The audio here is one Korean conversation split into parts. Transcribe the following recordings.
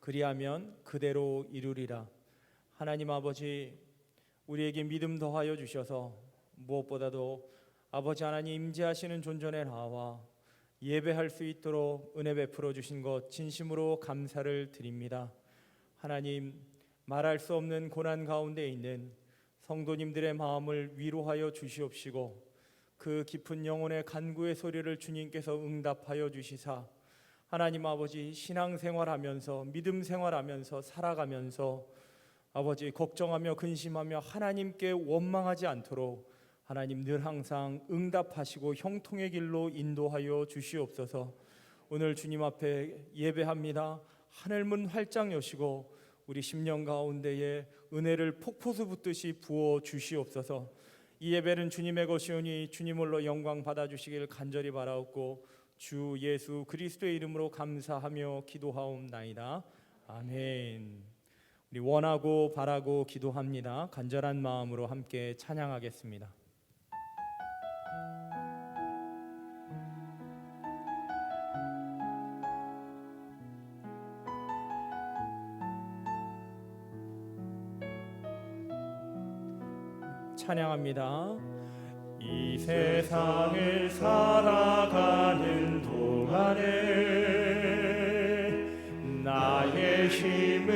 그리하면 그대로 이루리라. 하나님 아버지, 우리에게 믿음 더하여 주셔서 무엇보다도 아버지 하나님 임재하시는 존전에 나와 예배할 수 있도록 은혜 베풀어 주신 것 진심으로 감사를 드립니다. 하나님, 말할 수 없는 고난 가운데 있는 성도님들의 마음을 위로하여 주시옵시고 그 깊은 영혼의 간구의 소리를 주님께서 응답하여 주시사 하나님 아버지 신앙생활하면서 믿음 생활하면서 살아가면서 아버지 걱정하며 근심하며 하나님께 원망하지 않도록 하나님 늘 항상 응답하시고 형통의 길로 인도하여 주시옵소서. 오늘 주님 앞에 예배합니다. 하늘문 활짝 여시고 우리 심령 가운데에 은혜를 폭포수 붓듯이 부어 주시옵소서. 이 예배는 주님의 것이오니 주님홀로 영광 받아주시길 간절히 바라옵고 주 예수 그리스도의 이름으로 감사하며 기도하옵나이다. 아멘. 우리 원하고 바라고 기도합니다. 간절한 마음으로 함께 찬양하겠습니다. 찬양합니다. 이 세상을 살아가는 동안에 나의 힘을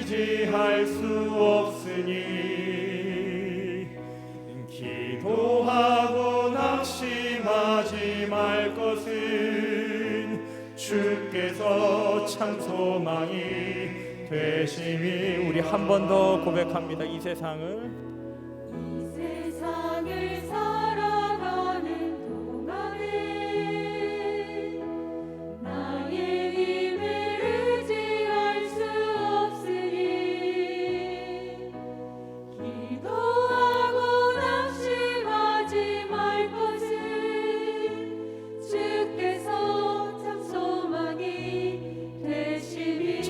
의지할 수 없으니 기도하고 낙심하지 말 것은 주께서 참 소망이 되심이. 우리 한 번 더 고백합니다. 이 세상을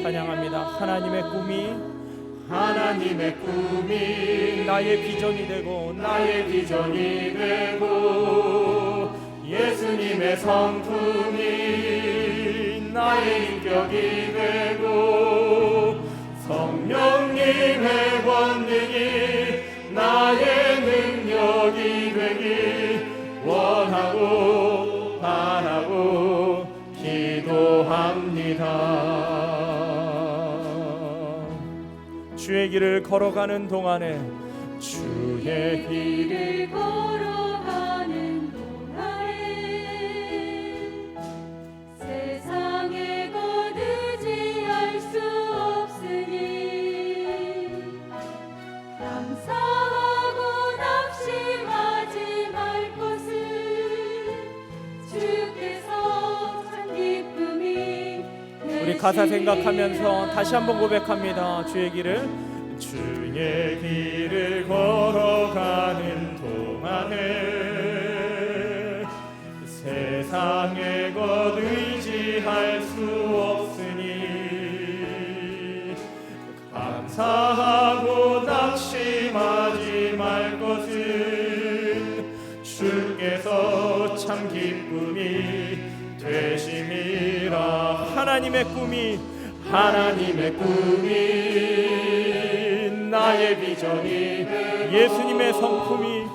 찬양합니다. 하나님의 꿈이 나의 비전이 되고 예수님의 성품이 나의 인격이 되고 성령님의 권능이 나의 능력이 되길 원하고 바라고 기도합니다. 주의 길을 걸어가는 동안에 세상에 것 의지할 수 없으니 감사하고 낙심하지 말 것은 주께서 참 기쁨이 되시니. 우리 가사 생각하면서 다시 한번 고백합니다. 주의 길을 걸어가는 동안에 세상의 것 의지할 수 없으니 감사하고 낙심하지 말 것은 주께서 참 기쁨이 되심이라. 하나님의 꿈이 나의 비전이 예수님의 성품이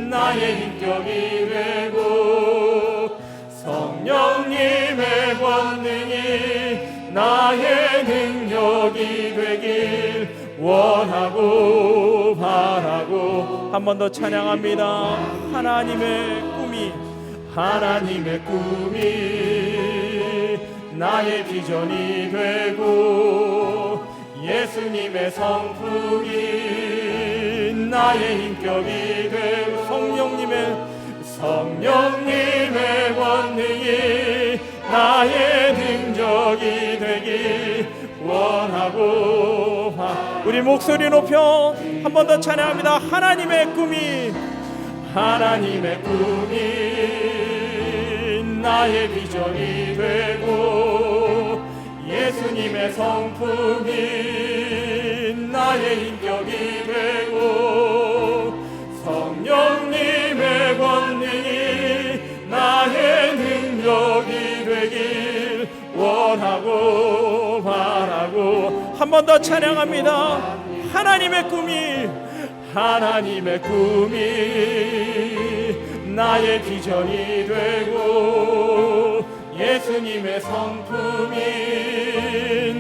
나의 인격이 되고 성령님의 권능이 나의 능력이 되길 원하고 바라고. 한 번 더 찬양합니다. 하나님의 꿈이 나의 비전이 되고 예수님의 성품이 나의 인격이 되고 성령님의 권능이 나의 능력이 되길 원하고. 우리 목소리 높여 한 번 더 찬양합니다. 하나님의 꿈이 나의 비전이 되고 예수님의 성품이 나의 인격이 되고 성령님의 권능이 나의 능력이 되길 원하고 바라고. 한 번 더 찬양합니다. 하나님의 꿈이 나의 비전이 되고 예수님의 성품이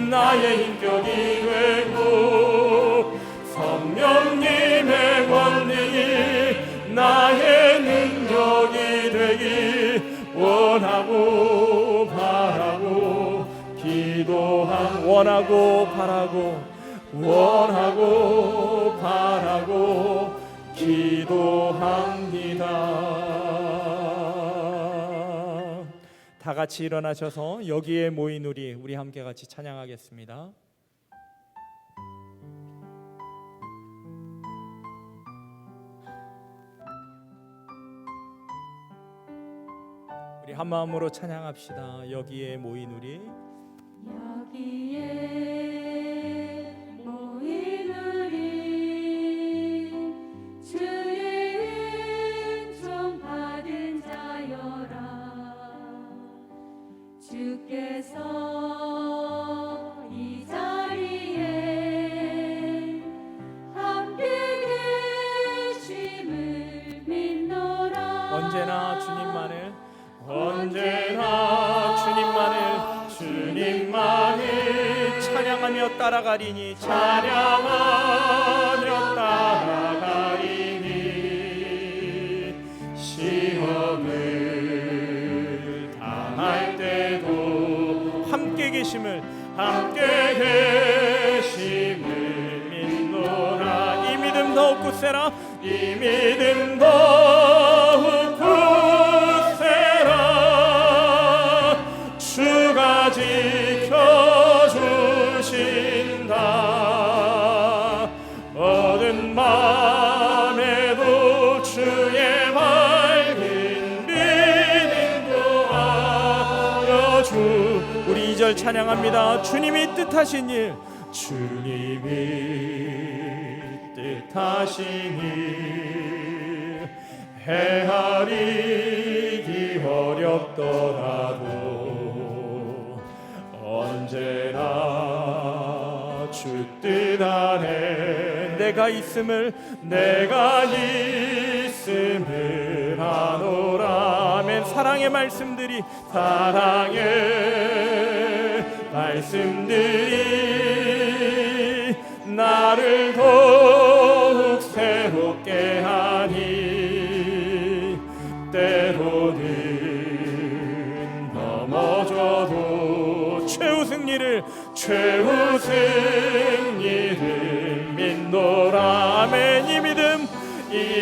나의 인격이 되고 성령님의 권능이 나의 능력이 되길 원하고 바라고 원하고 바라고 기도합니다. 다 같이 일어나셔서 여기에 모인 우리 함께 같이 찬양하겠습니다. 우리 한 마음으로 찬양합시다. 여기에 모인 우리 여기에 모인 우리 주의 은총 받은 자여라. 주께서 이 자리에 함께 계심을 믿노라. 언제나 주님만을 찬양하며 따라가리니 시험을 당할 때도 함께 계심을 믿노라. 이 믿음 더욱 굳세라. 주가 지켜주신다. 모든 맘에도 주의 밝은 믿음도 하여 주. 우리 2절 찬양합니다. 주님이 뜻하신 일 헤아리기 어렵더라도 언제나 주 뜻 안에 내가 있음을 아노라. 아멘. 사랑의 말씀들이 나를 더욱 새롭게 하니 때로는 넘어져도 최후 승리를 믿노라. 아멘. 이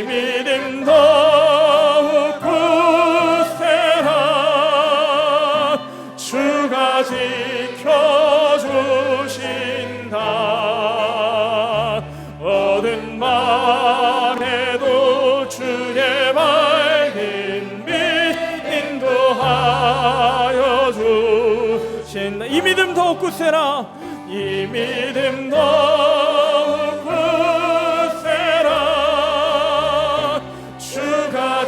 믿음 더욱 굳세라. 주가 지켜주신다. 얻은 말에도 주의 밝은 빛 인도하여 주신다. 이 믿음 더욱 굳세라. 이 믿음 더욱 굳세라. 주가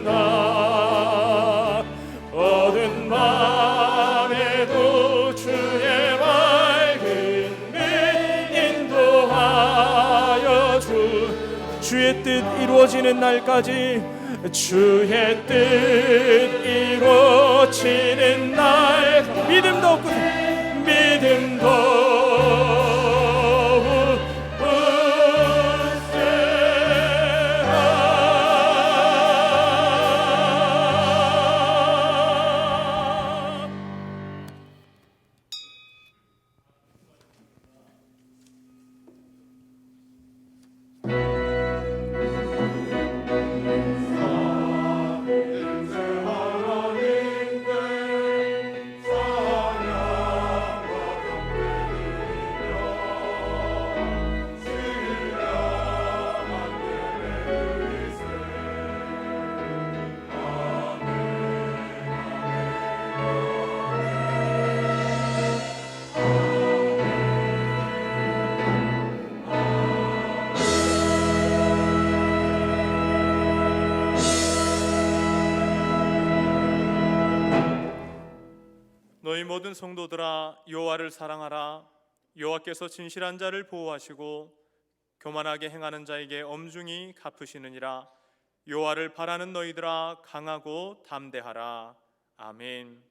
지켜주신다. 얻은 맘에도 주의 밝은 빛 인도하여 주의 뜻 이루어지는 날까지 주의 뜻 이루어지는 날 믿음 더욱 굳세라. 너희 모든 성도들아 여호와를 사랑하라. 여호와께서 진실한 자를 보호하시고 교만하게 행하는 자에게 엄중히 갚으시느니라. 여호와를 바라는 너희들아 강하고 담대하라. 아멘.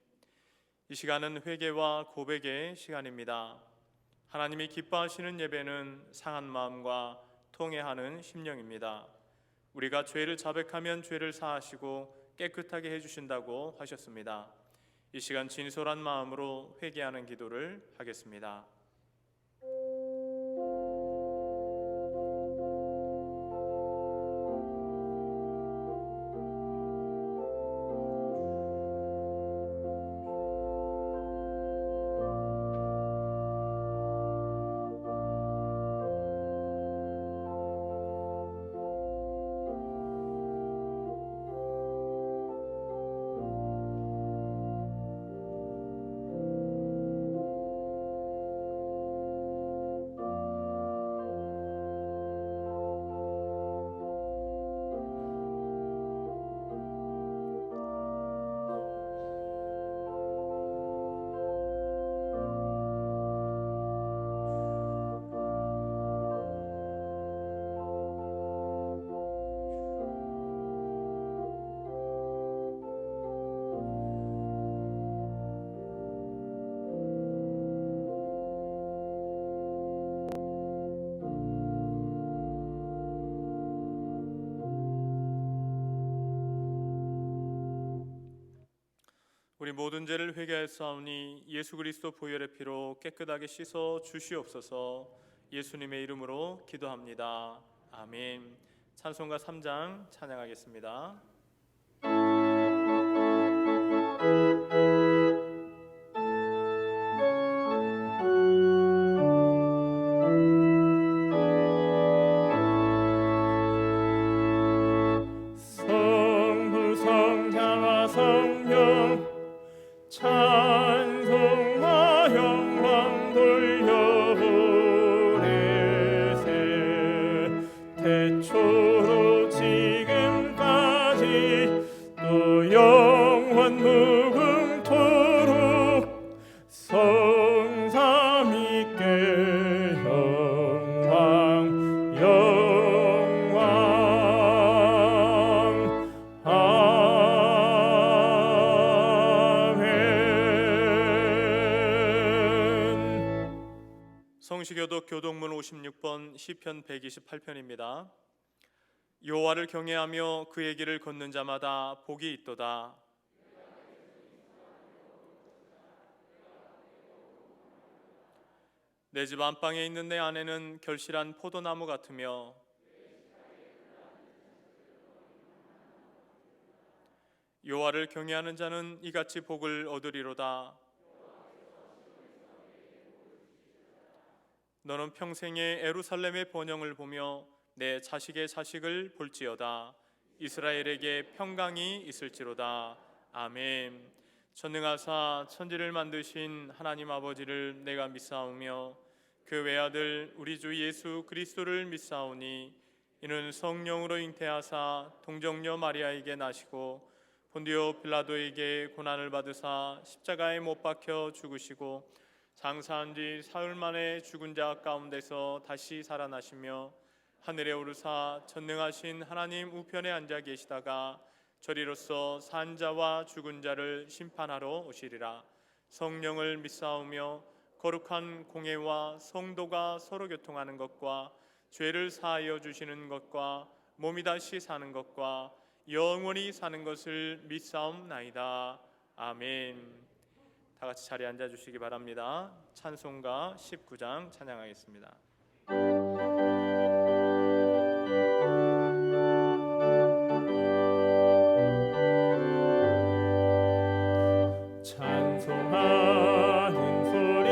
이 시간은 회개와 고백의 시간입니다. 하나님이 기뻐하시는 예배는 상한 마음과 통회하는 심령입니다. 우리가 죄를 자백하면 죄를 사하시고 깨끗하게 해주신다고 하셨습니다. 이 시간 진솔한 마음으로 회개하는 기도를 하겠습니다. 우리 모든 죄를 회개하였사오니 예수 그리스도 보혈의 피로 깨끗하게 씻어 주시옵소서. 예수님의 이름으로 기도합니다. 아멘. 찬송가 3장 찬양하겠습니다. 성부 성자와 성령 찬송과 영광 돌려보내세. 태초로 지금까지 또 영원 무궁토록 성삼위께 영광 영광. 성시교독 교독문 56번 시편 128편입니다. 여호와를 경외하며 그의 길을 걷는 자마다 복이 있도다. 내 집 안방에 있는 내 아내는 결실한 포도나무 같으며 여호와를 경외하는 자는 이같이 복을 얻으리로다. 너는 평생에 예루살렘의 번영을 보며 내 자식의 자식을 볼지어다. 이스라엘에게 평강이 있을지로다. 아멘. 전능하사 천지를 만드신 하나님 아버지를 내가 믿사오며 그 외아들 우리 주 예수 그리스도를 믿사오니 이는 성령으로 잉태하사 동정녀 마리아에게 나시고 본디오 빌라도에게 고난을 받으사 십자가에 못 박혀 죽으시고 장사한 지 사흘 만에 죽은 자 가운데서 다시 살아나시며 하늘에 오르사 전능하신 하나님 우편에 앉아 계시다가 저리로서 산 자와 죽은 자를 심판하러 오시리라. 성령을 믿사오며 거룩한 공회와 성도가 서로 교통하는 것과 죄를 사하여 주시는 것과 몸이 다시 사는 것과 영원히 사는 것을 믿사옵나이다. 아멘. 다 같이 자리에 앉아 주시기 바랍니다. 찬송가 19장 찬양하겠습니다. 찬송하는 소리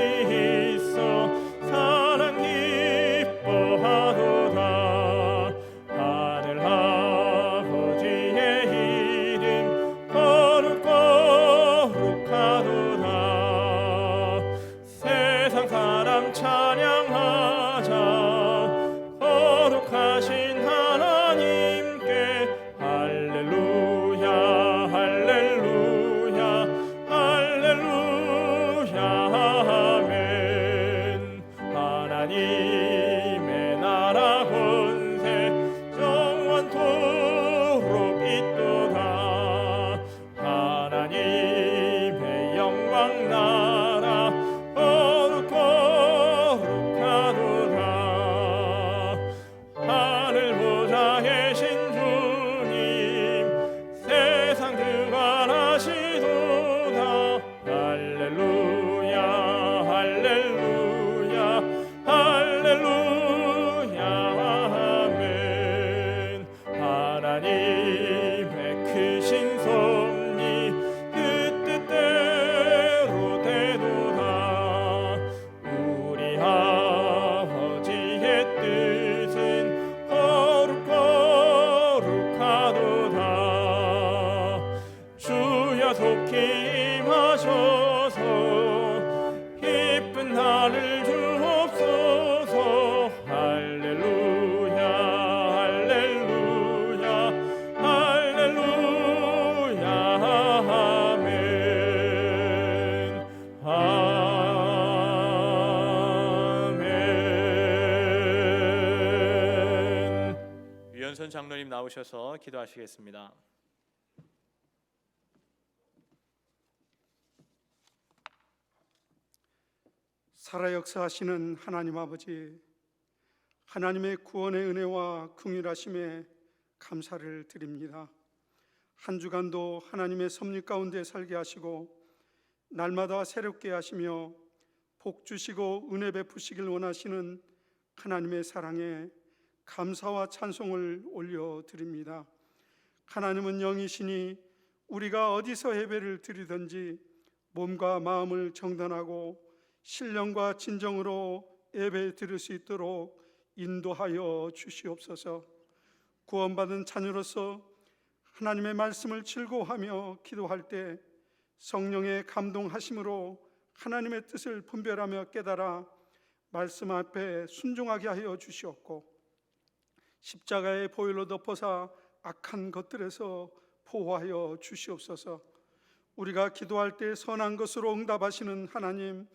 있어 사랑 기뻐하도다. 하늘 아버지의 이름 거룩거룩하도다. 세상 사람 찬양하라. 할렐루야 속히 임하셔서 기쁜 나를 주옵소서. 할렐루야 할렐루야 할렐루야 아멘 아멘. 유현선 장로님 나오셔서 기도하시겠습니다. 살아 역사하시는 하나님 아버지, 하나님의 구원의 은혜와 긍휼하심에 감사를 드립니다. 한 주간도 하나님의 섭리 가운데 살게 하시고 날마다 새롭게 하시며 복 주시고 은혜 베푸시길 원하시는 하나님의 사랑에 감사와 찬송을 올려드립니다. 하나님은 영이시니 우리가 어디서 예배를 드리든지 몸과 마음을 정돈하고 신령과 진정으로 예배 드릴 수 있도록 인도하여 주시옵소서. 구원받은 자녀로서 하나님의 말씀을 즐거워하며 기도할 때 성령의 감동하심으로 하나님의 뜻을 분별하며 깨달아 말씀 앞에 순종하게 하여 주시옵고, 십자가의 보혈로 덮어사 악한 것들에서 보호하여 주시옵소서. 우리가 기도할 때 선한 것으로 응답하시는 하나님,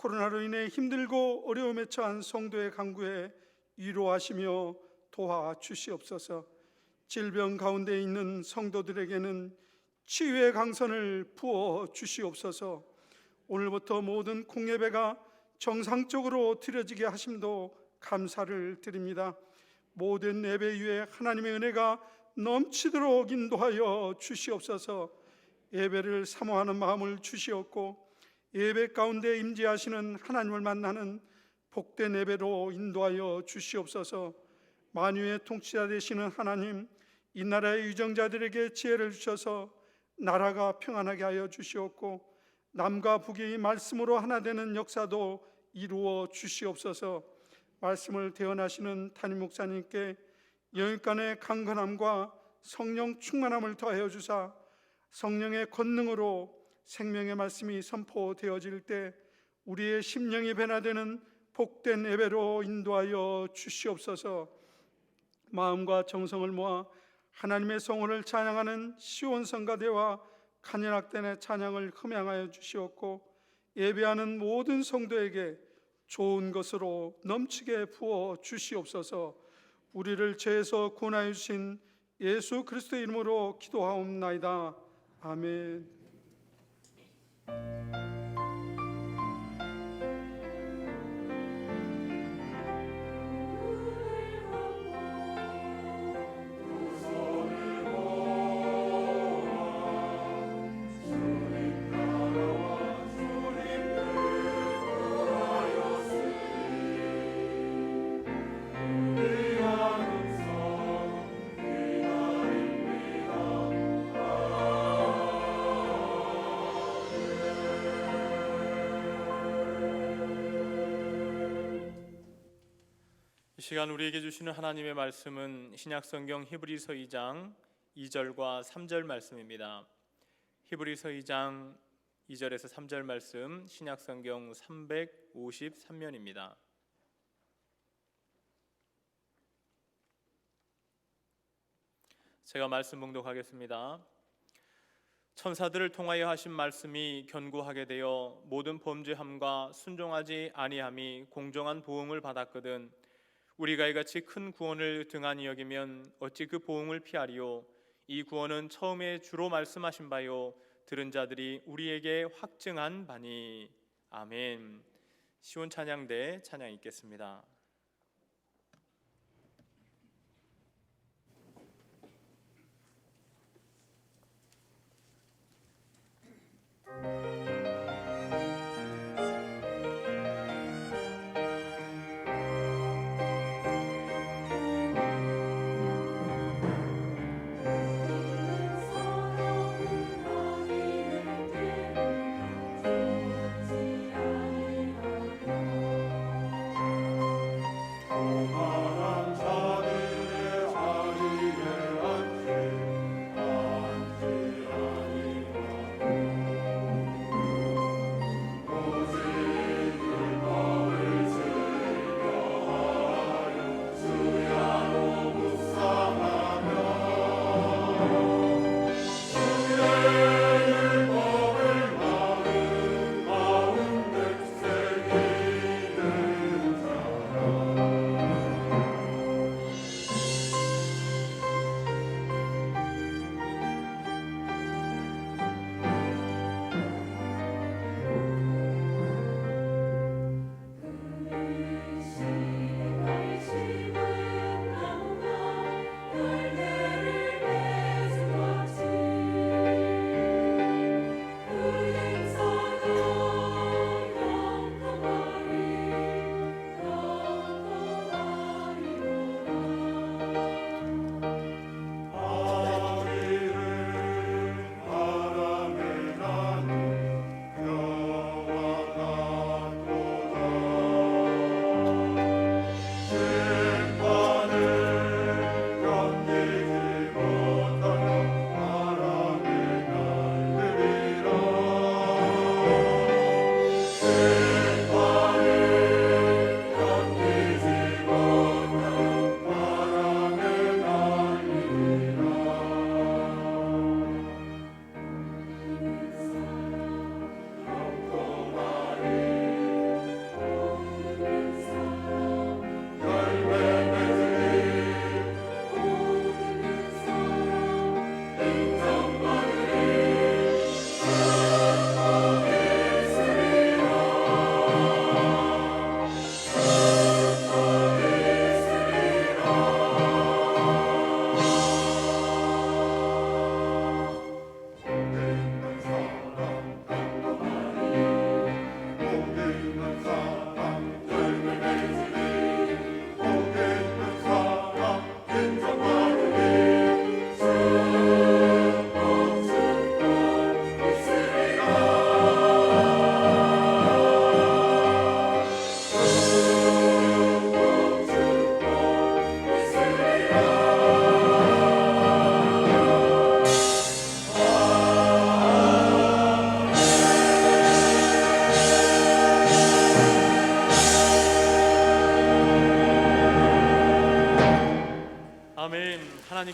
코로나로 인해 힘들고 어려움에 처한 성도의 간구에 위로하시며 도와주시옵소서. 질병 가운데 있는 성도들에게는 치유의 강선을 부어 주시옵소서. 오늘부터 모든 공예배가 정상적으로 드려지게 하심도 감사를 드립니다. 모든 예배 위에 하나님의 은혜가 넘치도록 인도하여 주시옵소서. 예배를 사모하는 마음을 주시옵고 예배 가운데 임재하시는 하나님을 만나는 복된 예배로 인도하여 주시옵소서. 만유의 통치자 되시는 하나님, 이 나라의 유정자들에게 지혜를 주셔서 나라가 평안하게 하여 주시옵고 남과 북이 말씀으로 하나 되는 역사도 이루어 주시옵소서. 말씀을 대언하시는 담임 목사님께 영육간의 강건함과 성령 충만함을 더하여 주사 성령의 권능으로 생명의 말씀이 선포되어질 때 우리의 심령이 변화되는 복된 예배로 인도하여 주시옵소서. 마음과 정성을 모아 하나님의 성호를 찬양하는 시온성가대와 간현악단의 찬양을 흠양하여 주시옵고 예배하는 모든 성도에게 좋은 것으로 넘치게 부어 주시옵소서. 우리를 죄에서 구원하여 주신 예수 그리스도의 이름으로 기도하옵나이다. 아멘. 이 시간 우리에게 주시는 하나님의 말씀은 신약성경 히브리서 2장 2절과 3절 말씀입니다. 히브리서 2장 2절에서 3절 말씀, 신약성경 353면입니다. 제가 말씀 봉독하겠습니다. 천사들을 통하여 하신 말씀이 견고하게 되어 모든 범죄함과 순종하지 아니함이 공정한 보응을 받았거든 우리가 이같이 큰 구원을 등한히 여기면 어찌 그 보응을 피하리요. 이 구원은 처음에 주로 말씀하신 바요 들은 자들이 우리에게 확증한 바니. 아멘. 시온 찬양대 찬양 읽겠습니다.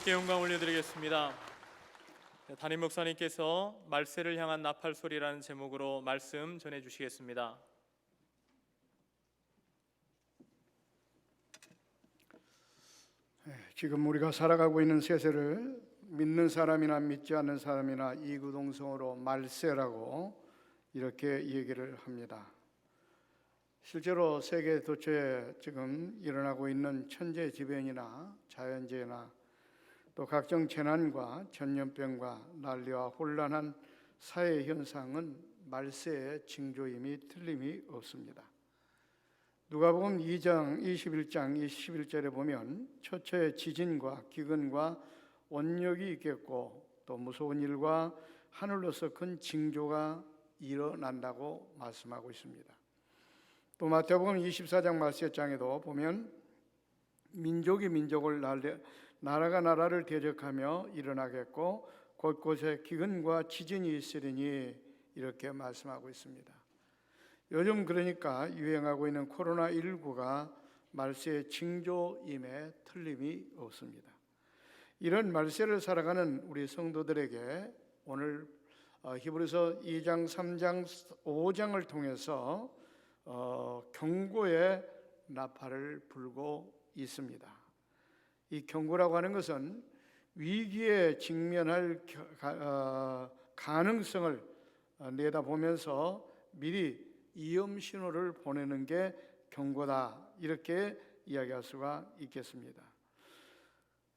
주님께 영광 올려드리겠습니다. 담임 목사님께서 말세를 향한 나팔 소리라는 제목으로 말씀 전해주시겠습니다. 지금 우리가 살아가고 있는 세세를 믿는 사람이나 믿지 않는 사람이나 이구동성으로 말세라고 이렇게 얘기를 합니다. 실제로 세계 도처에 지금 일어나고 있는 천재지변이나 자연재해나 또 각종 재난과 전염병과 난리와 혼란한 사회 현상은 말세의 징조임이 틀림이 없습니다. 누가복음 2장 21장 21절에 보면 처처에 지진과 기근과 원력이 있겠고 또 무서운 일과 하늘로서 큰 징조가 일어난다고 말씀하고 있습니다. 또 마태복음 24장 말씀장에도 보면 민족이 민족을 나라가 나라를 대적하며 일어나겠고 곳곳에 기근과 지진이 있으리니 이렇게 말씀하고 있습니다. 요즘 그러니까 유행하고 있는 코로나19가 말세의 징조임에 틀림이 없습니다. 이런 말세를 살아가는 우리 성도들에게 오늘 히브리서 2장, 3장, 5장을 통해서 경고의 나팔을 불고 있습니다. 이 경고라고 하는 것은 위기에 직면할 가능성을 내다보면서 미리 위험 신호를 보내는 게 경고다, 이렇게 이야기할 수가 있겠습니다.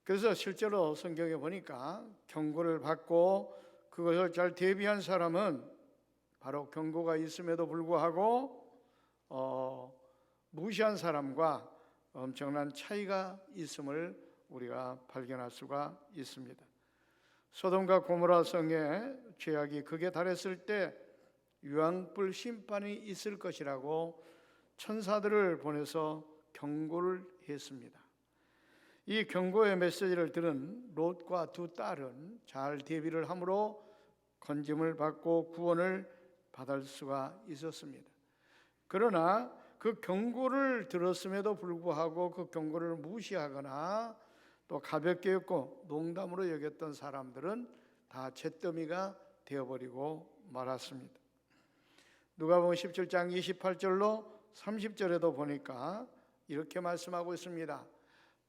그래서 실제로 성경에 보니까 경고를 받고 그것을 잘 대비한 사람은 바로 경고가 있음에도 불구하고 무시한 사람과 엄청난 차이가 있음을 우리가 발견할 수가 있습니다. 소돔과 고모라 성에 죄악이 극에 달했을 때 유황불 심판이 있을 것이라고 천사들을 보내서 경고를 했습니다. 이 경고의 메시지를 들은 롯과 두 딸은 잘 대비를 함으로 건짐을 받고 구원을 받을 수가 있었습니다. 그러나 그 경고를 들었음에도 불구하고 그 경고를 무시하거나 또 가볍게 여겼고 농담으로 여겼던 사람들은 다 잿더미가 되어버리고 말았습니다. 누가복음 17장 28절로 30절에도 보니까 이렇게 말씀하고 있습니다.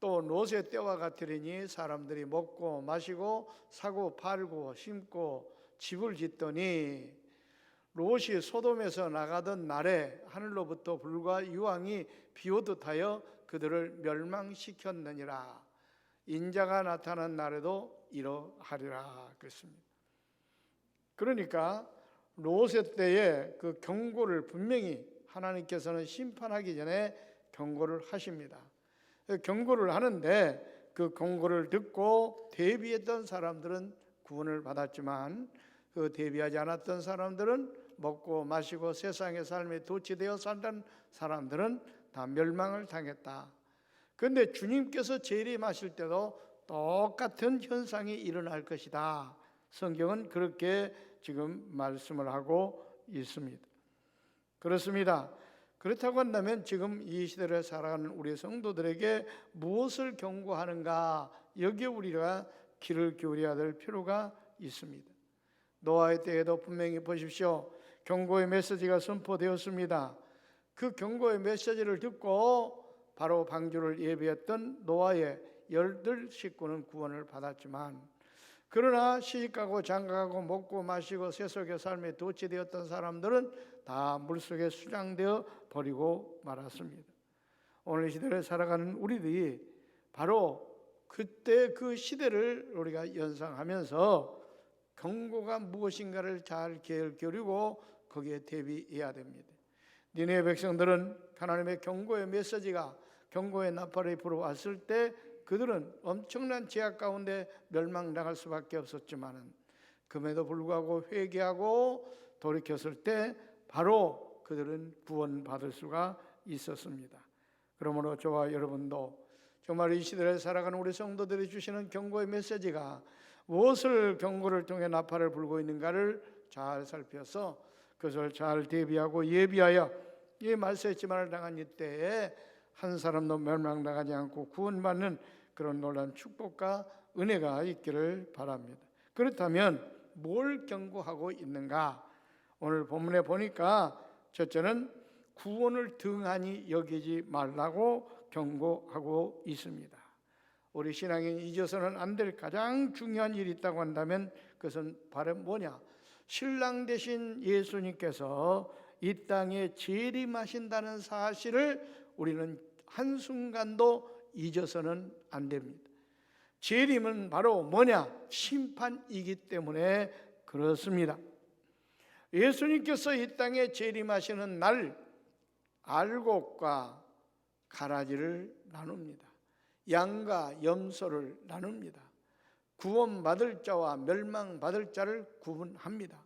또 롯의 때와 같으리니 사람들이 먹고 마시고 사고 팔고 심고 집을 짓더니 롯이 소돔에서 나가던 날에 하늘로부터 불과 유황이 비오듯 하여 그들을 멸망시켰느니라. 인자가 나타난 날에도 이러하리라 그랬습니다. 그러니까 롯의 때에 그 경고를 분명히 하나님께서는 심판하기 전에 경고를 하십니다. 경고를 하는데 그 경고를 듣고 대비했던 사람들은 구원을 받았지만 그 대비하지 않았던 사람들은 먹고 마시고 세상의 삶에 도취되어 살던 사람들은 다 멸망을 당했다. 그런데 주님께서 재림하실 때도 똑같은 현상이 일어날 것이다. 성경은 그렇게 지금 말씀을 하고 있습니다. 그렇습니다. 그렇다고 한다면 지금 이 시대를 살아가는 우리 성도들에게 무엇을 경고하는가, 여기에 우리가 귀를 기울여야 될 필요가 있습니다. 노아의 때에도 분명히 보십시오. 경고의 메시지가 선포되었습니다. 그 경고의 메시지를 듣고 바로 방주를 예비했던 노아의 12 식구는 구원을 받았지만, 그러나 시집가고 장가가고 먹고 마시고 세속의 삶에 도취되었던 사람들은 다 물속에 수장되어 버리고 말았습니다. 오늘 시대를 살아가는 우리들이 바로 그때 그 시대를 우리가 연상하면서 경고가 무엇인가를 잘 기울이고 거기에 대비해야 됩니다. 니네의 백성들은 하나님의 경고의 메시지가 경고의 나팔이 불어왔을 때 그들은 엄청난 죄악 가운데 멸망당할 수밖에 없었지만 그럼에도 불구하고 회개하고 돌이켰을 때 바로 그들은 구원받을 수가 있었습니다. 그러므로 저와 여러분도 정말 이 시대를 살아가는 우리 성도들이 주시는 경고의 메시지가 무엇을 경고를 통해 나팔을 불고 있는가를 잘 살펴서 그것을 잘 대비하고 예비하여 이 말세의 지만을 당한 이때에 한 사람도 멸망당하지 않고 구원받는 그런 놀라운 축복과 은혜가 있기를 바랍니다. 그렇다면 뭘 경고하고 있는가? 오늘 본문에 보니까 첫째는 구원을 등한히 여기지 말라고 경고하고 있습니다. 우리 신앙인 잊어서는 안 될 가장 중요한 일이 있다고 한다면 그것은 바로 뭐냐? 신랑 되신 예수님께서 이 땅에 재림하신다는 사실을 우리는 한순간도 잊어서는 안 됩니다. 재림은 바로 뭐냐? 심판이기 때문에 그렇습니다. 예수님께서 이 땅에 재림하시는 날 알곡과 가라지를 나눕니다. 양과 염소를 나눕니다. 구원받을 자와 멸망받을 자를 구분합니다.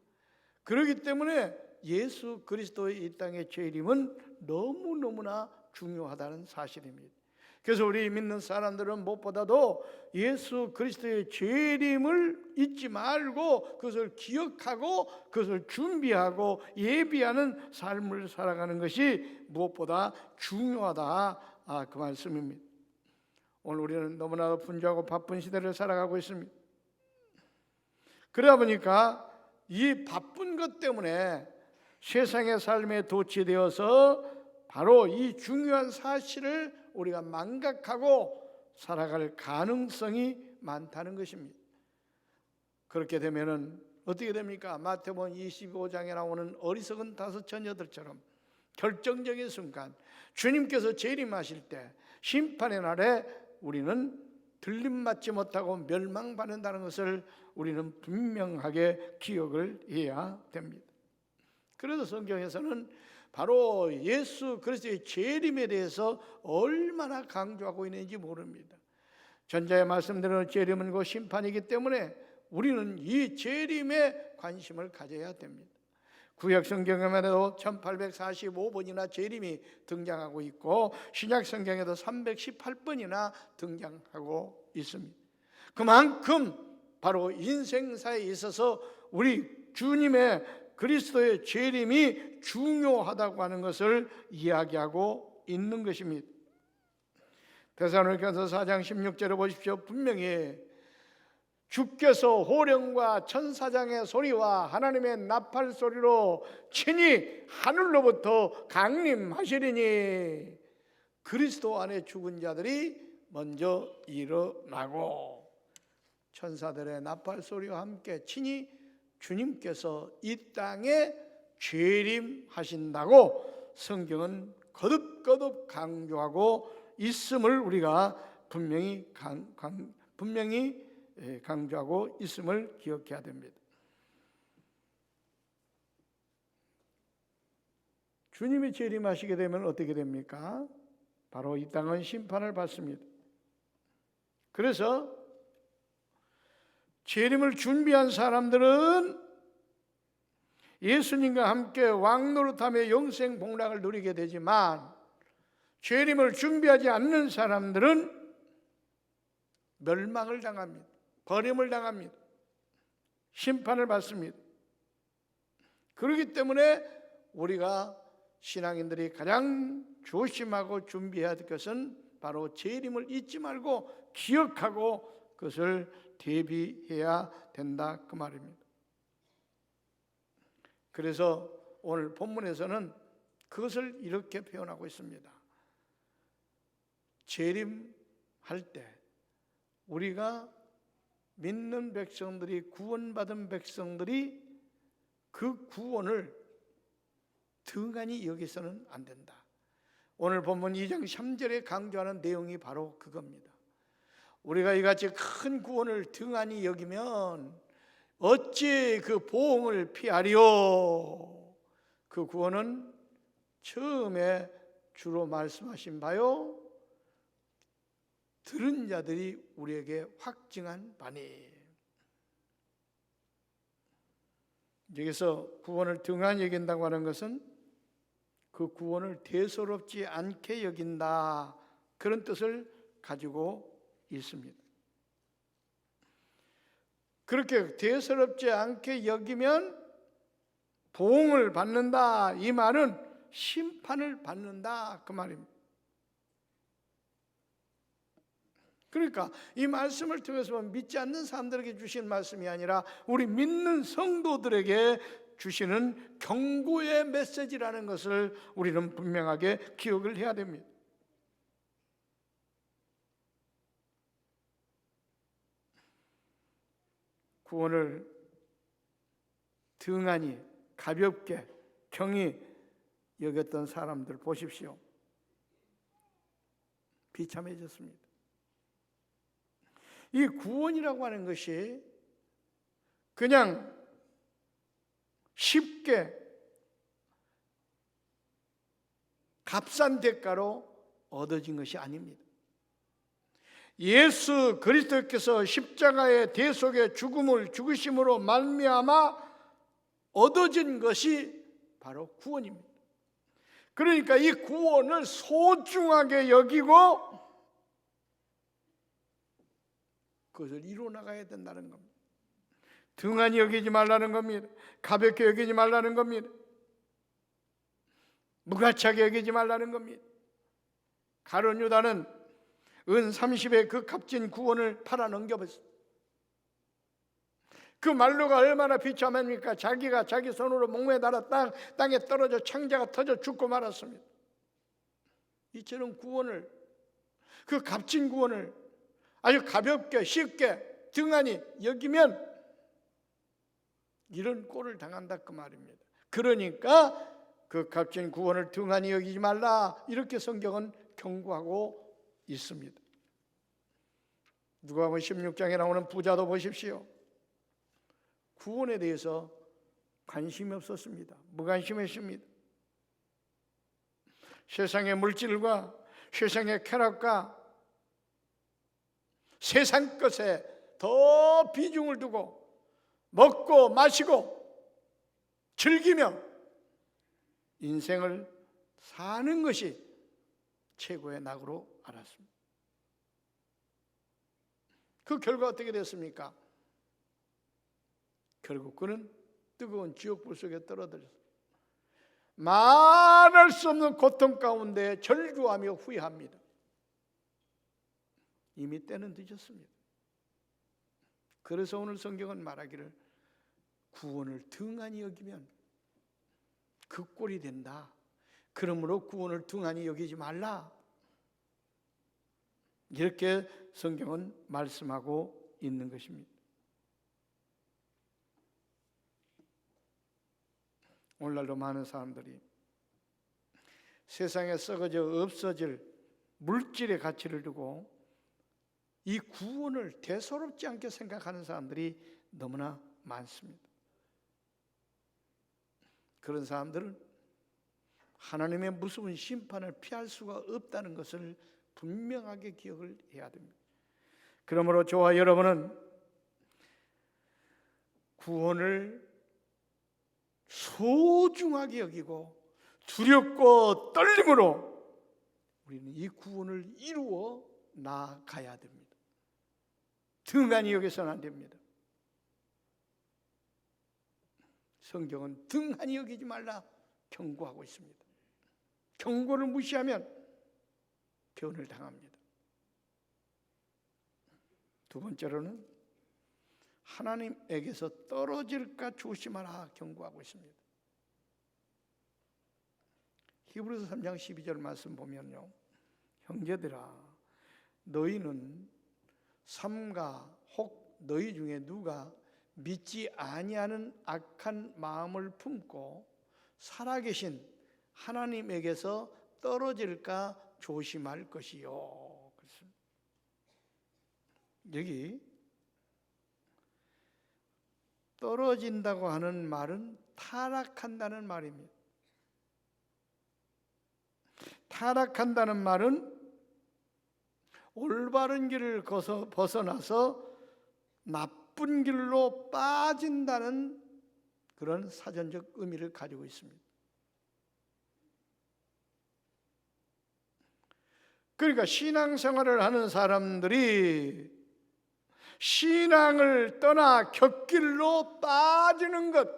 그렇기 때문에 예수 그리스도의 이 땅의 재림은 너무너무나 중요하다는 사실입니다. 그래서 우리 믿는 사람들은 무엇보다도 예수 그리스도의 재림을 잊지 말고 그것을 기억하고 그것을 준비하고 예비하는 삶을 살아가는 것이 무엇보다 중요하다, 그 말씀입니다. 오늘 우리는 너무나 분주하고 바쁜 시대를 살아가고 있습니다. 그러다 보니까 이 바쁜 것 때문에 세상의 삶에 도취되어서 바로 이 중요한 사실을 우리가 망각하고 살아갈 가능성이 많다는 것입니다. 그렇게 되면은 어떻게 됩니까? 마태복음 25장에 나오는 어리석은 다섯 처녀들처럼 결정적인 순간 주님께서 재림하실 때 심판의 날에 우리는 들림맞지 못하고 멸망받는다는 것을 우리는 분명하게 기억을 해야 됩니다. 그래서 성경에서는 바로 예수 그리스도의 재림에 대해서 얼마나 강조하고 있는지 모릅니다. 전자에 말씀드린 재림은 그 심판이기 때문에 우리는 이 재림에 관심을 가져야 됩니다. 구약 성경에만 해도 1845번이나 재림이 등장하고 있고 신약 성경에도 318번이나 등장하고 있습니다. 그만큼 바로 인생사에 있어서 우리 주님의 그리스도의 재림이 중요하다고 하는 것을 이야기하고 있는 것입니다. 데살로니가서 4장 16절을 보십시오. 분명히 주께서 호령과 천사장의 소리와 하나님의 나팔 소리로 친히 하늘로부터 강림하시리니 그리스도 안에 죽은 자들이 먼저 일어나고 천사들의 나팔 소리와 함께 친히 주님께서 이 땅에 재림하신다고 성경은 거듭거듭 강조하고 있음을 우리가 분명히 강조하고 있음을 기억해야 됩니다. 주님이 재림하시게 되면 어떻게 됩니까? 바로 이 땅은 심판을 받습니다. 그래서 재림을 준비한 사람들은 예수님과 함께 왕노릇하며 영생 복락을 누리게 되지만 재림을 준비하지 않는 사람들은 멸망을 당합니다. 버림을 당합니다. 심판을 받습니다. 그렇기 때문에 우리가 신앙인들이 가장 조심하고 준비해야 될 것은 바로 재림을 잊지 말고 기억하고 그것을 대비해야 된다 그 말입니다. 그래서 오늘 본문에서는 그것을 이렇게 표현하고 있습니다. 재림할 때 우리가 믿는 백성들이 구원받은 백성들이 그 구원을 등한히 여기서는 안 된다. 오늘 본문 2장 3절에 강조하는 내용이 바로 그겁니다. 우리가 이같이 큰 구원을 등한히 여기면 어찌 그 보응을 피하리요? 그 구원은 처음에 주로 말씀하신 바요 들은 자들이 우리에게 확증한 바니. 여기서 구원을 등한히 여긴다고 하는 것은 그 구원을 대수롭지 않게 여긴다, 그런 뜻을 가지고 있습니다. 그렇게 대수롭지 않게 여기면 보응을 받는다, 이 말은 심판을 받는다 그 말입니다. 그러니까 이 말씀을 통해서 믿지 않는 사람들에게 주신 말씀이 아니라 우리 믿는 성도들에게 주시는 경고의 메시지라는 것을 우리는 분명하게 기억을 해야 됩니다. 구원을 등한히 가볍게 경히 여겼던 사람들 보십시오. 비참해졌습니다. 이 구원이라고 하는 것이 그냥 쉽게 값싼 대가로 얻어진 것이 아닙니다. 예수 그리스도께서 십자가의 대속의 죽음을 죽으심으로 말미암아 얻어진 것이 바로 구원입니다. 그러니까 이 구원을 소중하게 여기고 그것을 이루어나가야 된다는 겁니다. 등한히 여기지 말라는 겁니다. 가볍게 여기지 말라는 겁니다. 무가치하게 여기지 말라는 겁니다. 가룟 유다는 은 30의 그 값진 구원을 팔아 넘겨버렸습니다. 그 말로가 얼마나 비참합니까? 자기가 자기 손으로 목매에 달아 땅에 떨어져 창자가 터져 죽고 말았습니다. 이처럼 구원을, 그 값진 구원을 아주 가볍게 쉽게 등한히 여기면 이런 꼴을 당한다 그 말입니다. 그러니까 그 값진 구원을 등한히 여기지 말라 이렇게 성경은 경고하고 있습니다. 누가복음 16장에 나오는 부자도 보십시오. 구원에 대해서 관심이 없었습니다. 무관심했습니다. 세상의 물질과 세상의 쾌락과 세상 것에 더 비중을 두고 먹고 마시고 즐기며 인생을 사는 것이 최고의 낙으로 알았습니다. 그 결과 어떻게 됐습니까? 결국 그는 뜨거운 지옥불 속에 떨어졌습니다. 말할 수 없는 고통 가운데 절규하며 후회합니다. 이미 때는 늦었습니다. 그래서 오늘 성경은 말하기를 구원을 등한히 여기면 그 꼴이 된다. 그러므로 구원을 등한히 여기지 말라. 이렇게 성경은 말씀하고 있는 것입니다. 오늘날도 많은 사람들이 세상에 썩어져 없어질 물질의 가치를 두고 이 구원을 대수롭지 않게 생각하는 사람들이 너무나 많습니다. 그런 사람들은 하나님의 무서운 심판을 피할 수가 없다는 것을 분명하게 기억을 해야 됩니다. 그러므로 저와 여러분은 구원을 소중하게 여기고 두렵고 떨림으로 우리는 이 구원을 이루어 나가야 됩니다. 등한히 여기서는 안 됩니다. 성경은 등한히 여기지 말라 경고하고 있습니다. 경고를 무시하면 변을 당합니다. 두 번째로는 하나님에게서 떨어질까 조심하라 경고하고 있습니다. 히브리서 3장 12절 말씀 보면요, 형제들아 너희는 삼가 혹 너희 중에 누가 믿지 아니하는 악한 마음을 품고 살아계신 하나님에게서 떨어질까 조심할 것이요. 그렇습니다. 여기 떨어진다고 하는 말은 타락한다는 말입니다. 타락한다는 말은 올바른 길을 벗어나서 나쁜 길로 빠진다는 그런 사전적 의미를 가지고 있습니다. 그러니까 신앙생활을 하는 사람들이 신앙을 떠나 곁길로 빠지는 것,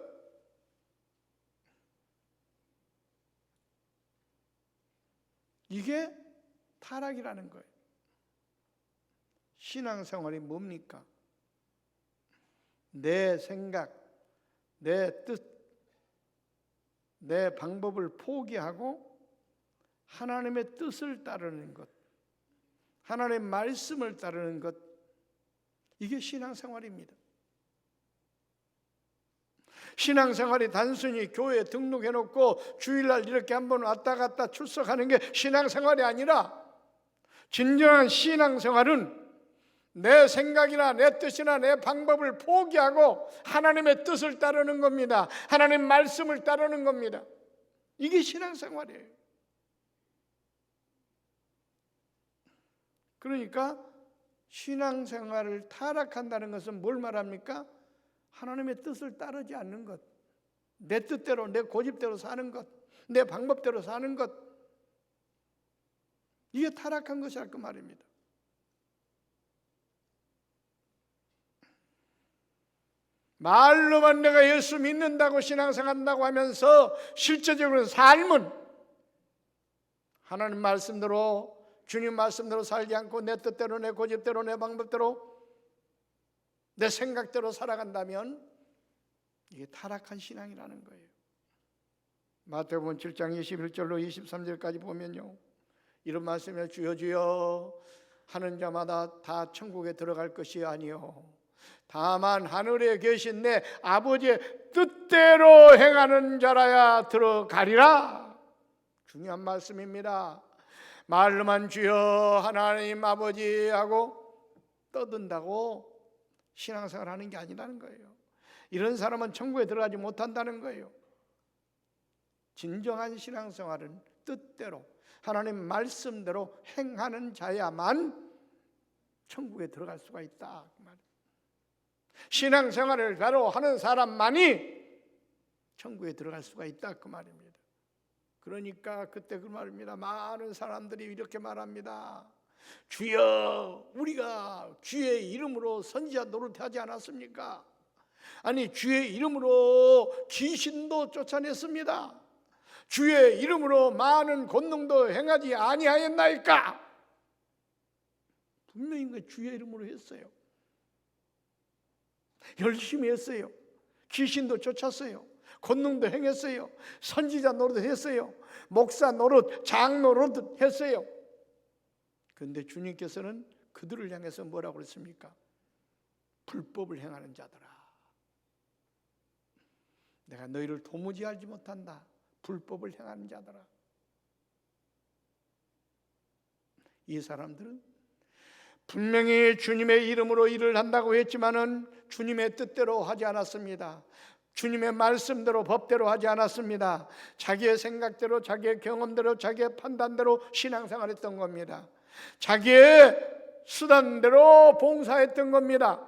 이게 타락이라는 거예요. 신앙생활이 뭡니까? 내 생각, 내 뜻, 내 방법을 포기하고 하나님의 뜻을 따르는 것, 하나님의 말씀을 따르는 것, 이게 신앙생활입니다. 신앙생활이 단순히 교회에 등록해놓고 주일날 이렇게 한번 왔다 갔다 출석하는 게 신앙생활이 아니라, 진정한 신앙생활은 내 생각이나 내 뜻이나 내 방법을 포기하고 하나님의 뜻을 따르는 겁니다. 하나님 말씀을 따르는 겁니다. 이게 신앙생활이에요. 그러니까 신앙생활을 타락한다는 것은 뭘 말합니까? 하나님의 뜻을 따르지 않는 것, 내 뜻대로 내 고집대로 사는 것, 내 방법대로 사는 것, 이게 타락한 것이라 그 말입니다. 말로만 내가 예수 믿는다고 신앙생활한다고 하면서 실제적으로 삶은 하나님 말씀대로, 주님 말씀대로 살지 않고 내 뜻대로 내 고집대로 내 방법대로 내 생각대로 살아간다면 이게 타락한 신앙이라는 거예요. 마태복음 7장 21절로 23절까지 보면요, 이런 말씀이에요. 주여 주여 하는 자마다 다 천국에 들어갈 것이 아니요 다만 하늘에 계신 내 아버지의 뜻대로 행하는 자라야 들어가리라. 중요한 말씀입니다. 말로만 주여 하나님 아버지 하고 떠든다고 신앙생활 하는 게 아니라는 거예요. 이런 사람은 천국에 들어가지 못한다는 거예요. 진정한 신앙생활은 뜻대로 하나님 말씀대로 행하는 자야만 천국에 들어갈 수가 있다. 신앙생활을 바로 하는 사람만이 천국에 들어갈 수가 있다 그 말입니다. 그러니까 그때 그 말입니다. 많은 사람들이 이렇게 말합니다. 주여 우리가 주의 이름으로 선지자 노릇하지 않았습니까? 아니 주의 이름으로 귀신도 쫓아냈습니다. 주의 이름으로 많은 권능도 행하지 아니하였나이까? 분명히 그 주의 이름으로 했어요. 열심히 했어요. 귀신도 쫓았어요. 권능도 행했어요. 선지자 노릇 했어요. 목사 노릇, 장 노릇 했어요. 그런데 주님께서는 그들을 향해서 뭐라고 그랬습니까? 불법을 행하는 자들아, 내가 너희를 도무지 알지 못한다. 불법을 행하는 자들아. 이 사람들은 분명히 주님의 이름으로 일을 한다고 했지만은 주님의 뜻대로 하지 않았습니다. 주님의 말씀대로 법대로 하지 않았습니다. 자기의 생각대로, 자기의 경험대로, 자기의 판단대로 신앙생활했던 겁니다. 자기의 수단대로 봉사했던 겁니다.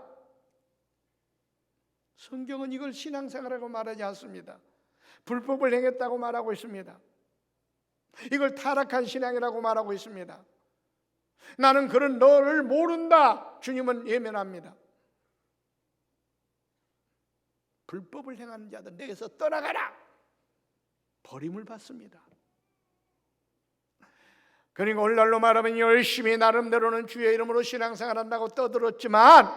성경은 이걸 신앙생활이라고 말하지 않습니다. 불법을 행했다고 말하고 있습니다. 이걸 타락한 신앙이라고 말하고 있습니다. 나는 그런 너를 모른다. 주님은 예면합니다. 불법을 행하는 자들 내게서 떠나가라. 버림을 받습니다. 그러니까 오늘날로 말하면 열심히 나름대로는 주의 이름으로 신앙생활한다고 떠들었지만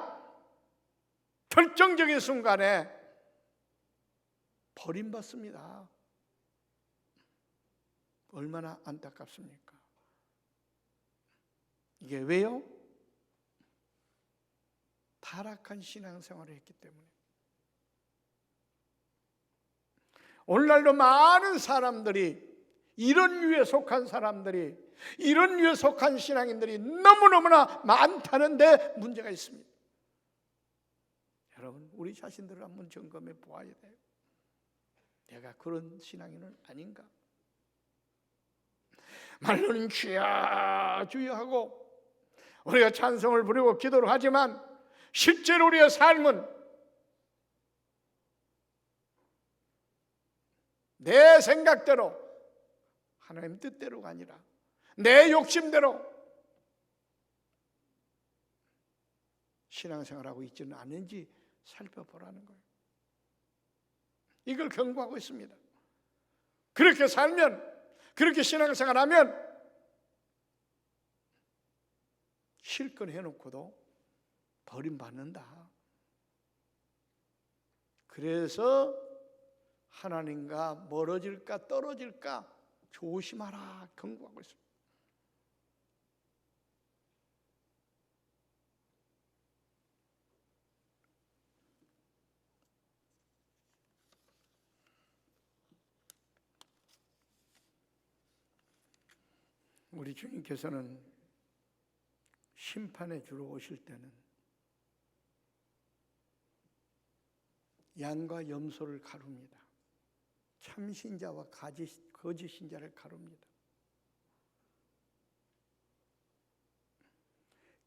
결정적인 순간에 버림받습니다. 얼마나 안타깝습니까? 이게 왜요? 타락한 신앙생활을 했기 때문에. 오늘날도 많은 사람들이, 이런 류에 속한 사람들이, 이런 류에 속한 신앙인들이 너무너무나 많다는데 문제가 있습니다. 여러분, 우리 자신들을 한번 점검해 보아야 돼요. 내가 그런 신앙인은 아닌가? 말로는 주여 주여 하고 우리가 찬송을 부르고 기도를 하지만 실제로 우리의 삶은 내 생각대로, 하나님 뜻대로가 아니라 내 욕심대로 신앙생활하고 있지는 않은지 살펴보라는 거예요. 이걸 경고하고 있습니다. 그렇게 살면, 그렇게 신앙생활하면 실컷 해놓고도 버림받는다. 그래서 하나님과 멀어질까 떨어질까 조심하라 경고하고 있습니다. 우리 주님께서는 심판에 주러 오실 때는 양과 염소를 가룹니다. 참신자와 거짓 신자를 가룹니다.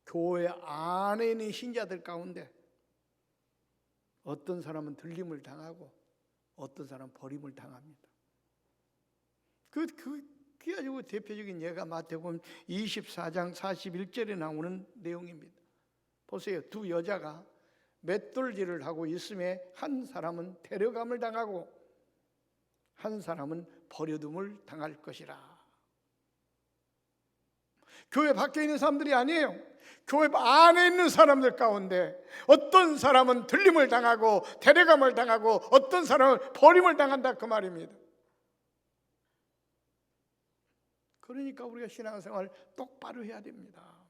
교회 안에 있는 신자들 가운데 어떤 사람은 들림을 당하고 어떤 사람은 버림을 당합니다. 그게 아주 대표적인 예가 마태복음 24장 41절에 나오는 내용입니다. 보세요. 두 여자가 맷돌질을 하고 있음에 한 사람은 데려감을 당하고 한 사람은 버려둠을 당할 것이라. 교회 밖에 있는 사람들이 아니에요. 교회 안에 있는 사람들 가운데 어떤 사람은 들림을 당하고 데려감을 당하고 어떤 사람은 버림을 당한다 그 말입니다. 그러니까 우리가 신앙생활 똑바로 해야 됩니다.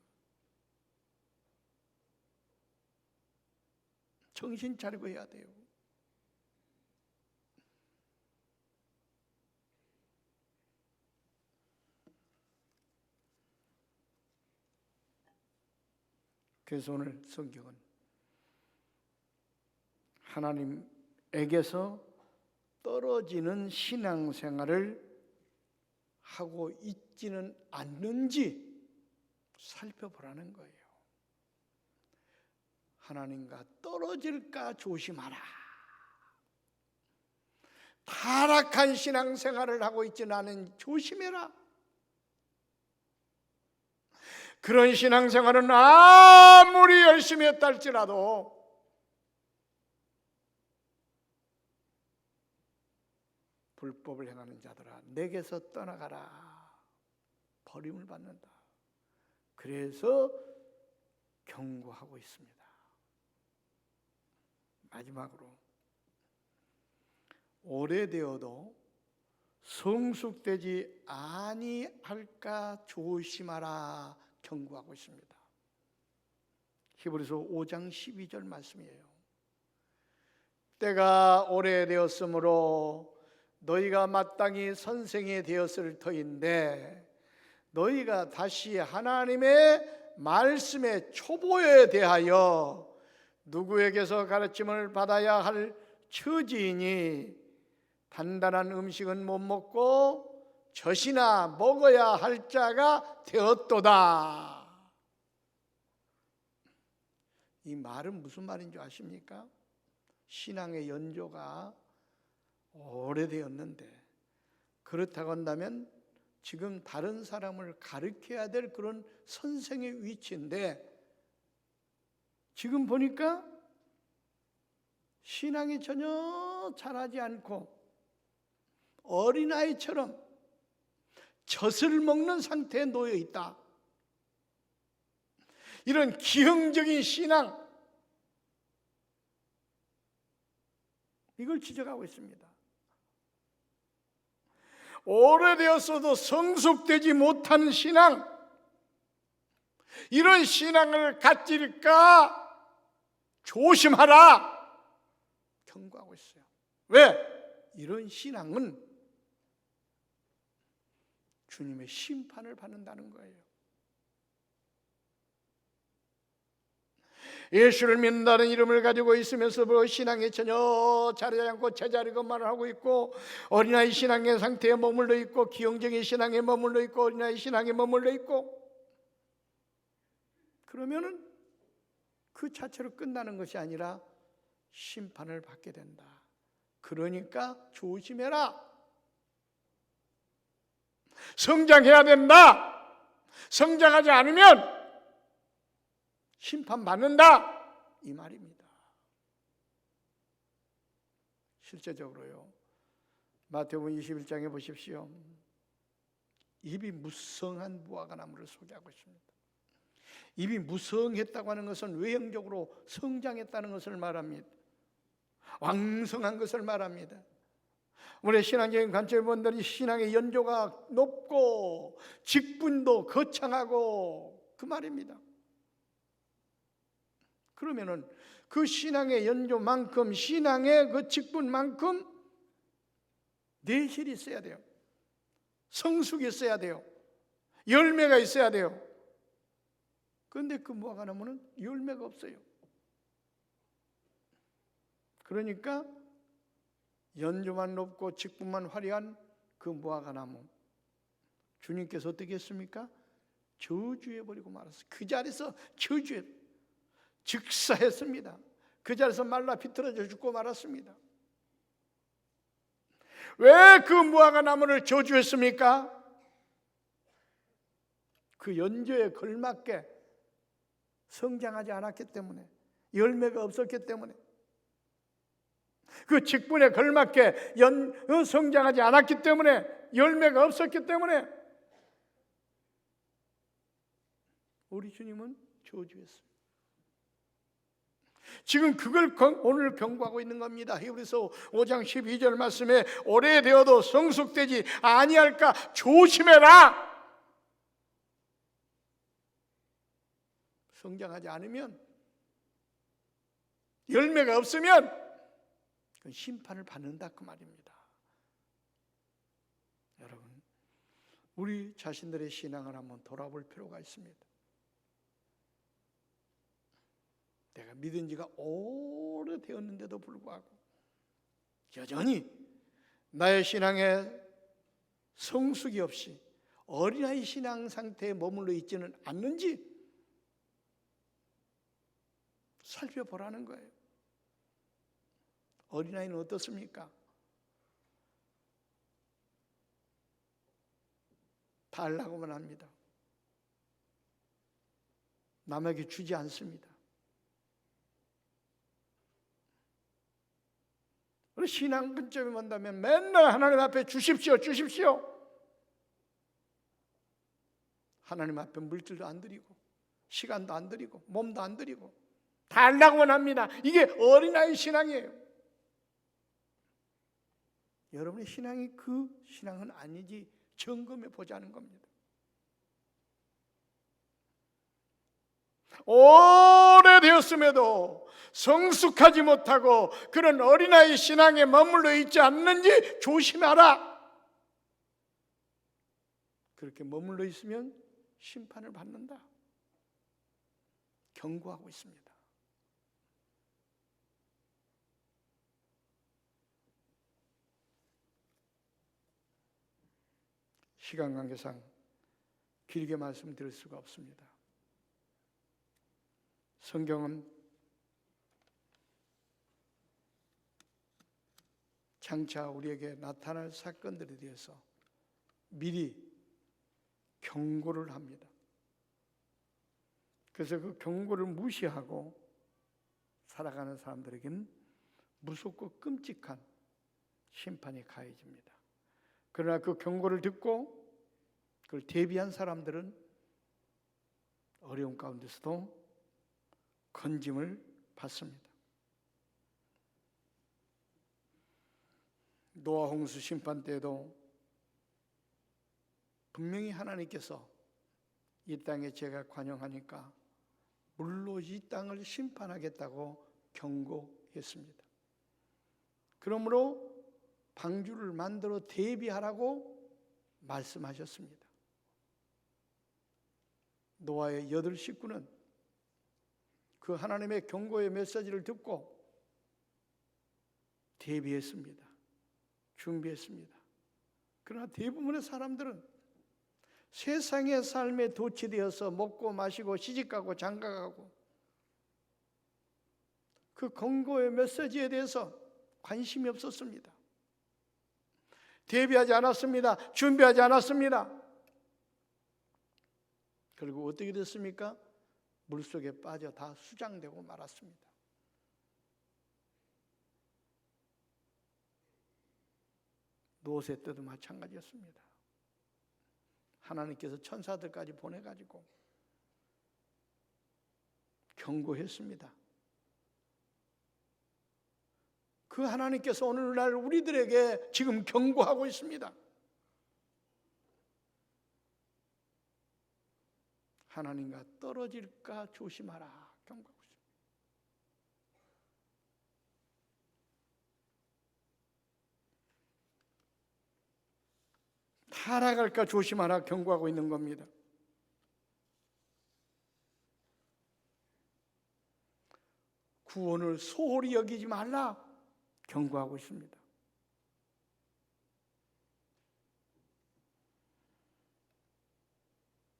정신 차리고 해야 돼요. 그래서 오늘 성경은 하나님에게서 떨어지는 신앙생활을 하고 있지는 않는지 살펴보라는 거예요. 하나님과 떨어질까 조심하라. 타락한 신앙생활을 하고 있지는 않은 조심해라. 그런 신앙생활은 아무리 열심히 했다 할지라도 불법을 행하는 자들아 내게서 떠나가라. 버림을 받는다. 그래서 경고하고 있습니다. 마지막으로 오래되어도 성숙되지 아니할까 조심하라 경고하고 있습니다. 히브리서 5장 12절 말씀이에요. 때가 오래되었으므로 너희가 마땅히 선생이 되었을 터인데 너희가 다시 하나님의 말씀의 초보에 대하여 누구에게서 가르침을 받아야 할 처지이니 단단한 음식은 못 먹고 젖이나 먹어야 할 자가 되었도다. 이 말은 무슨 말인 줄 아십니까? 신앙의 연조가 오래되었는데 그렇다고 한다면 지금 다른 사람을 가르쳐야 될 그런 선생의 위치인데 지금 보니까 신앙이 전혀 자라지 않고 어린아이처럼 젖을 먹는 상태에 놓여 있다. 이런 기형적인 신앙, 이걸 지적하고 있습니다. 오래되었어도 성숙되지 못한 신앙, 이런 신앙을 가질까 조심하라 경고하고 있어요. 왜? 이런 신앙은 주님의 심판을 받는다는 거예요. 예수를 믿는다는 이름을 가지고 있으면서 신앙에 전혀 자라지 않고 제자리 것만을 하고 있고 어린아이 신앙의 상태에 머물러 있고 기형적인 신앙에 머물러 있고 어린아이 신앙에 머물러 있고 그러면은 그 자체로 끝나는 것이 아니라 심판을 받게 된다. 그러니까 조심해라. 성장해야 된다. 성장하지 않으면 심판받는다. 이 말입니다. 실제적으로요. 마태복음 21장에 보십시오. 입이 무성한 무화과 나무를 소개하고 있습니다. 입이 무성했다고 하는 것은 외형적으로 성장했다는 것을 말합니다. 왕성한 것을 말합니다. 우리 신앙적인 관점을 본다니 신앙의 연조가 높고 직분도 거창하고 그 말입니다. 그러면은 그 신앙의 연조만큼, 신앙의 그 직분만큼 내실이 있어야 돼요. 성숙이 있어야 돼요. 열매가 있어야 돼요. 그런데 그 무화과나무는 열매가 없어요. 그러니까 연조만 높고 직분만 화려한 그 무화과나무, 주님께서 어떻게 했습니까? 저주해버리고 말았어요. 그 자리에서 즉사했습니다. 그 자리에서 말라 비틀어져 죽고 말았습니다. 왜 그 무화과나무를 저주했습니까? 그 연조에 걸맞게 성장하지 않았기 때문에, 열매가 없었기 때문에, 그 직분에 걸맞게 성장하지 않았기 때문에, 열매가 없었기 때문에 우리 주님은 저주했습니다. 지금 그걸 오늘 경고하고 있는 겁니다. 히브리서 5장 12절 말씀에 오래되어도 성숙되지 아니할까 조심해라. 성장하지 않으면, 열매가 없으면 그 심판을 받는다 그 말입니다. 여러분, 우리 자신들의 신앙을 한번 돌아볼 필요가 있습니다. 내가 믿은 지가 오래되었는데도 불구하고 여전히 나의 신앙에 성숙이 없이 어린아이 신앙 상태에 머물러 있지는 않는지 살펴보라는 거예요. 어린아이는 어떻습니까? 달라고만 합니다. 남에게 주지 않습니다. 우리 신앙 근점에 본다면 맨날 하나님 앞에 주십시오, 주십시오. 하나님 앞에 물질도 안 드리고 시간도 안 드리고 몸도 안 드리고 달라고만 합니다. 이게 어린아이 신앙이에요. 여러분의 신앙이 그 신앙은 아니지 점검해 보자는 겁니다. 오래되었음에도 성숙하지 못하고 그런 어린아이 신앙에 머물러 있지 않는지 조심하라. 그렇게 머물러 있으면 심판을 받는다. 경고하고 있습니다. 시간 관계상 길게 말씀드릴 수가 없습니다. 성경은 장차 우리에게 나타날 사건들에 대해서 미리 경고를 합니다. 그래서 그 경고를 무시하고 살아가는 사람들에게는 무섭고 끔찍한 심판이 가해집니다. 그러나 그 경고를 듣고 그걸 대비한 사람들은 어려움 가운데서도 건짐을 받습니다. 노아 홍수 심판 때에도 분명히 하나님께서 이 땅에 죄가 관영하니까 물로 이 땅을 심판하겠다고 경고했습니다. 그러므로 방주를 만들어 대비하라고 말씀하셨습니다. 노아의 8 식구는 그 하나님의 경고의 메시지를 듣고 대비했습니다. 준비했습니다. 그러나 대부분의 사람들은 세상의 삶에 도취되어서 먹고 마시고 시집가고 장가가고 그 경고의 메시지에 대해서 관심이 없었습니다. 대비하지 않았습니다. 준비하지 않았습니다. 그리고 어떻게 됐습니까? 물속에 빠져 다 수장되고 말았습니다. 롯의 때도 마찬가지였습니다. 하나님께서 천사들까지 보내가지고 경고했습니다. 그 하나님께서 오늘날 우리들에게 지금 경고하고 있습니다. 하나님과 떨어질까 조심하라 경고하고 있습니다. 타락할까 조심하라 경고하고 있는 겁니다. 구원을 소홀히 여기지 말라 경고하고 있습니다.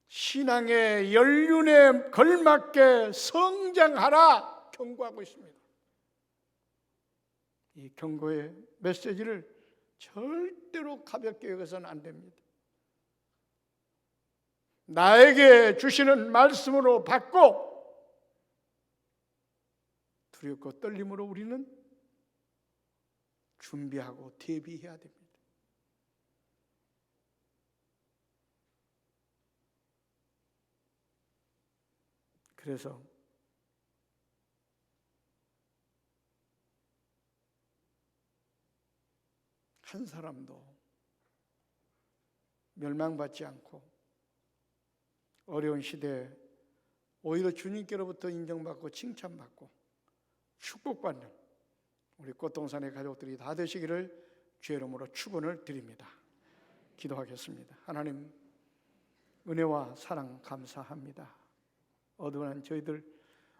신앙의 연륜에 걸맞게 성장하라 경고하고 있습니다. 이 경고의 메시지를 절대로 가볍게 여겨서는 안 됩니다. 나에게 주시는 말씀으로 받고 두렵고 떨림으로 우리는 준비하고 대비해야 됩니다. 그래서 한 사람도 멸망받지 않고 어려운 시대에 오히려 주님께로부터 인정받고 칭찬받고 축복받는 우리 꽃동산의 가족들이 다 되시기를 주의 이름으로 축원을 드립니다. 기도하겠습니다. 하나님 은혜와 사랑 감사합니다. 어두운 저희들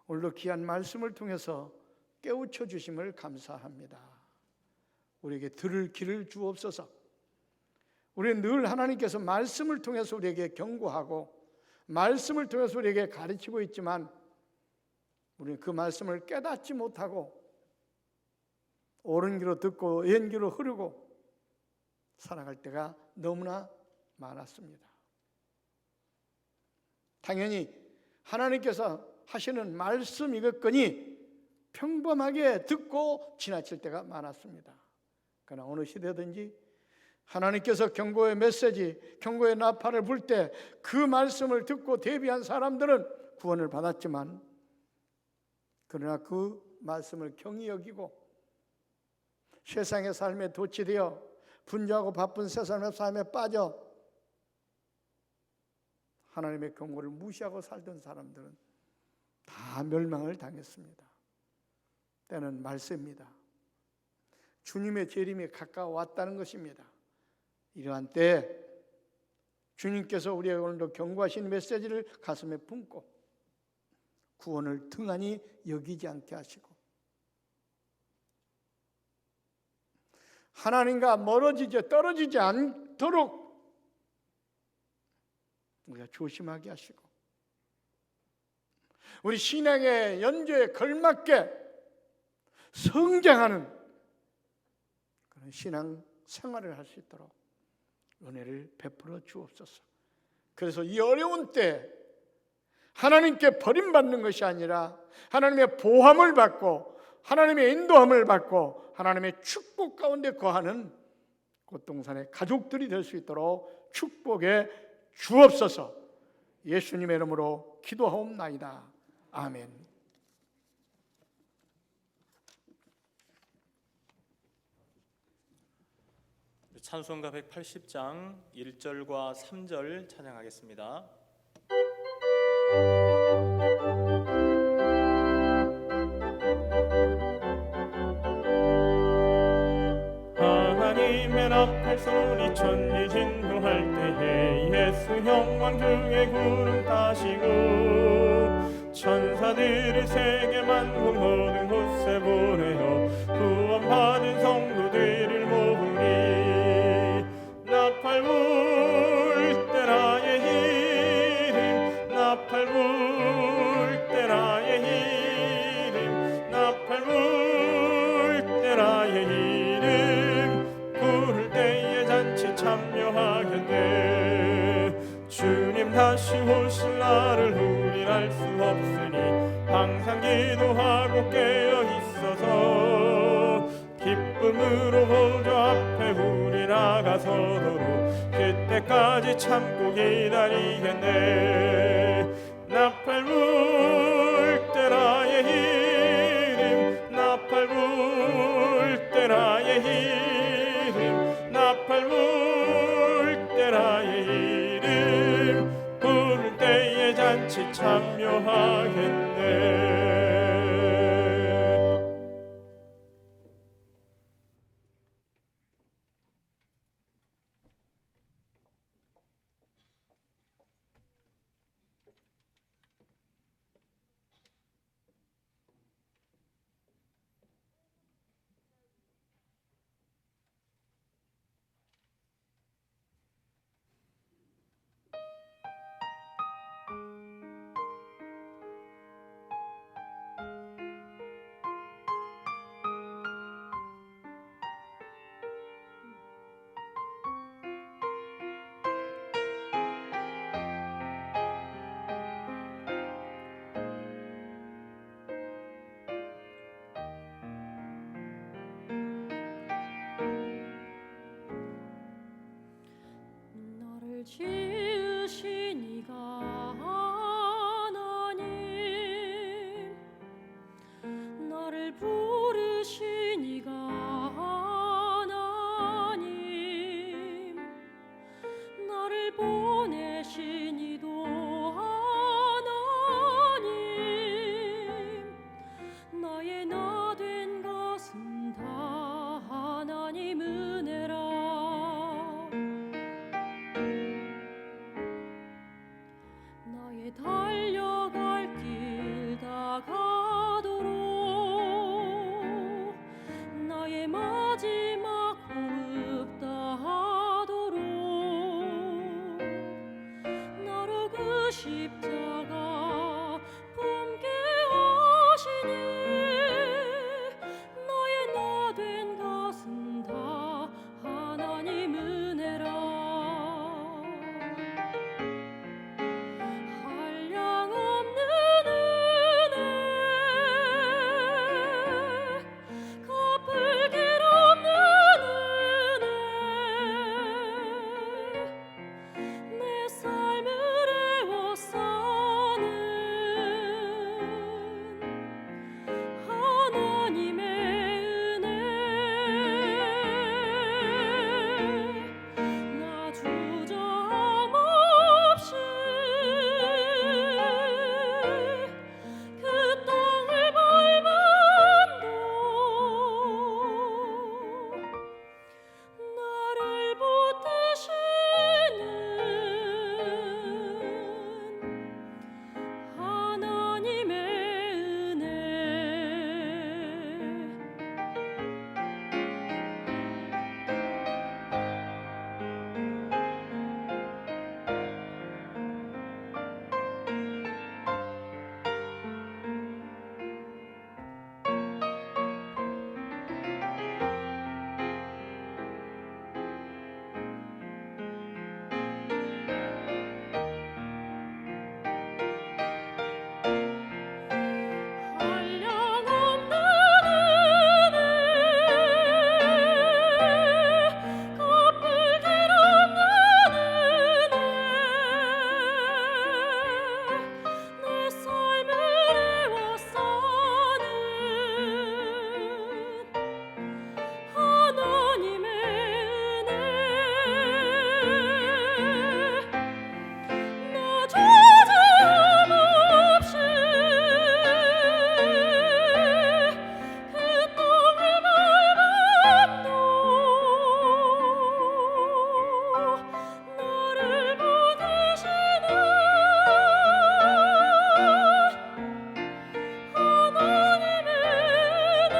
오늘도 귀한 말씀을 통해서 깨우쳐 주심을 감사합니다. 우리에게 들을 길을 주옵소서. 우리는 늘 하나님께서 말씀을 통해서 우리에게 경고하고 말씀을 통해서 우리에게 가르치고 있지만 우리는 그 말씀을 깨닫지 못하고 옳은 길로 듣고 왼 길로 흐르고 살아갈 때가 너무나 많았습니다. 당연히 하나님께서 하시는 말씀이겠거니 평범하게 듣고 지나칠 때가 많았습니다. 그러나 어느 시대든지 하나님께서 경고의 메시지, 경고의 나팔을 불 때 그 말씀을 듣고 대비한 사람들은 구원을 받았지만 그러나 그 말씀을 경히 여기고 세상의 삶에 도취되어 분주하고 바쁜 세상의 삶에 빠져 하나님의 경고를 무시하고 살던 사람들은 다 멸망을 당했습니다. 때는 말세입니다. 주님의 재림이 가까워왔다는 것입니다. 이러한 때에 주님께서 우리에게 오늘도 경고하신 메시지를 가슴에 품고 구원을 등한히 여기지 않게 하시고 하나님과 떨어지지 않도록 우리가 조심하게 하시고 우리 신앙의 연조에 걸맞게 성장하는 그런 신앙 생활을 할 수 있도록 은혜를 베풀어 주옵소서. 그래서 이 어려운 때 하나님께 버림받는 것이 아니라 하나님의 보함을 받고 하나님의 인도함을 받고 하나님의 축복 가운데 거하는 꽃동산의 가족들이 될 수 있도록 축복해 주옵소서. 예수님의 이름으로 기도하옵나이다. 아멘. 찬송가 180장 1절과 3절 찬양하겠습니다. 하나님의 나팔 소리 천지 진동할 때에 예수 형 왕중의 구름 타시고 천사들을 세계 만국 모든 곳에 보내어 구원받은 성도들을 모으리. 나팔 불 때 나의 이름 나팔 불 때 나의 이름 나팔 불 때 나의 이름 부를 때에 잔치 참여하겠네. 주님 다시 오실 날을 우린 알 수 없으니 항상 기도하고 깨어 있어서 기쁨으로 보좌 앞에 우리 나가서도록 그때까지 참고 기다리겠네. 나팔 불 때라 이름 나팔 불 때 나의 이름 부를 때에 잔치 참여하겠네. 나를 지으신 이가 하나님, 나를 부르신 이가 하나님, 나를 보내신 이도 하나님, 나의 나 된 것은 다 하나님 은혜라. 나의 달려갈 길 다가도록, 나의 마지막 호흡 다하도록, 나로 그 십자가 품게 하시니, 나의 나 된 것은 다 하나님 은혜라. 한량없는 은혜, 갚을 길 없는 은혜, 내 삶을 애워싸는 하나님의 은혜. 나 주저함없이 그 땅을 밟음도 나를 붙드시는 하나님의 은혜. 한량없는 은혜, 갚을 길 없는 은혜, 내 삶을 애워싸는 하나님의 은혜. 나 주저함없이 그 땅을 밟음도 나를 붙드시는 하나님의 은혜.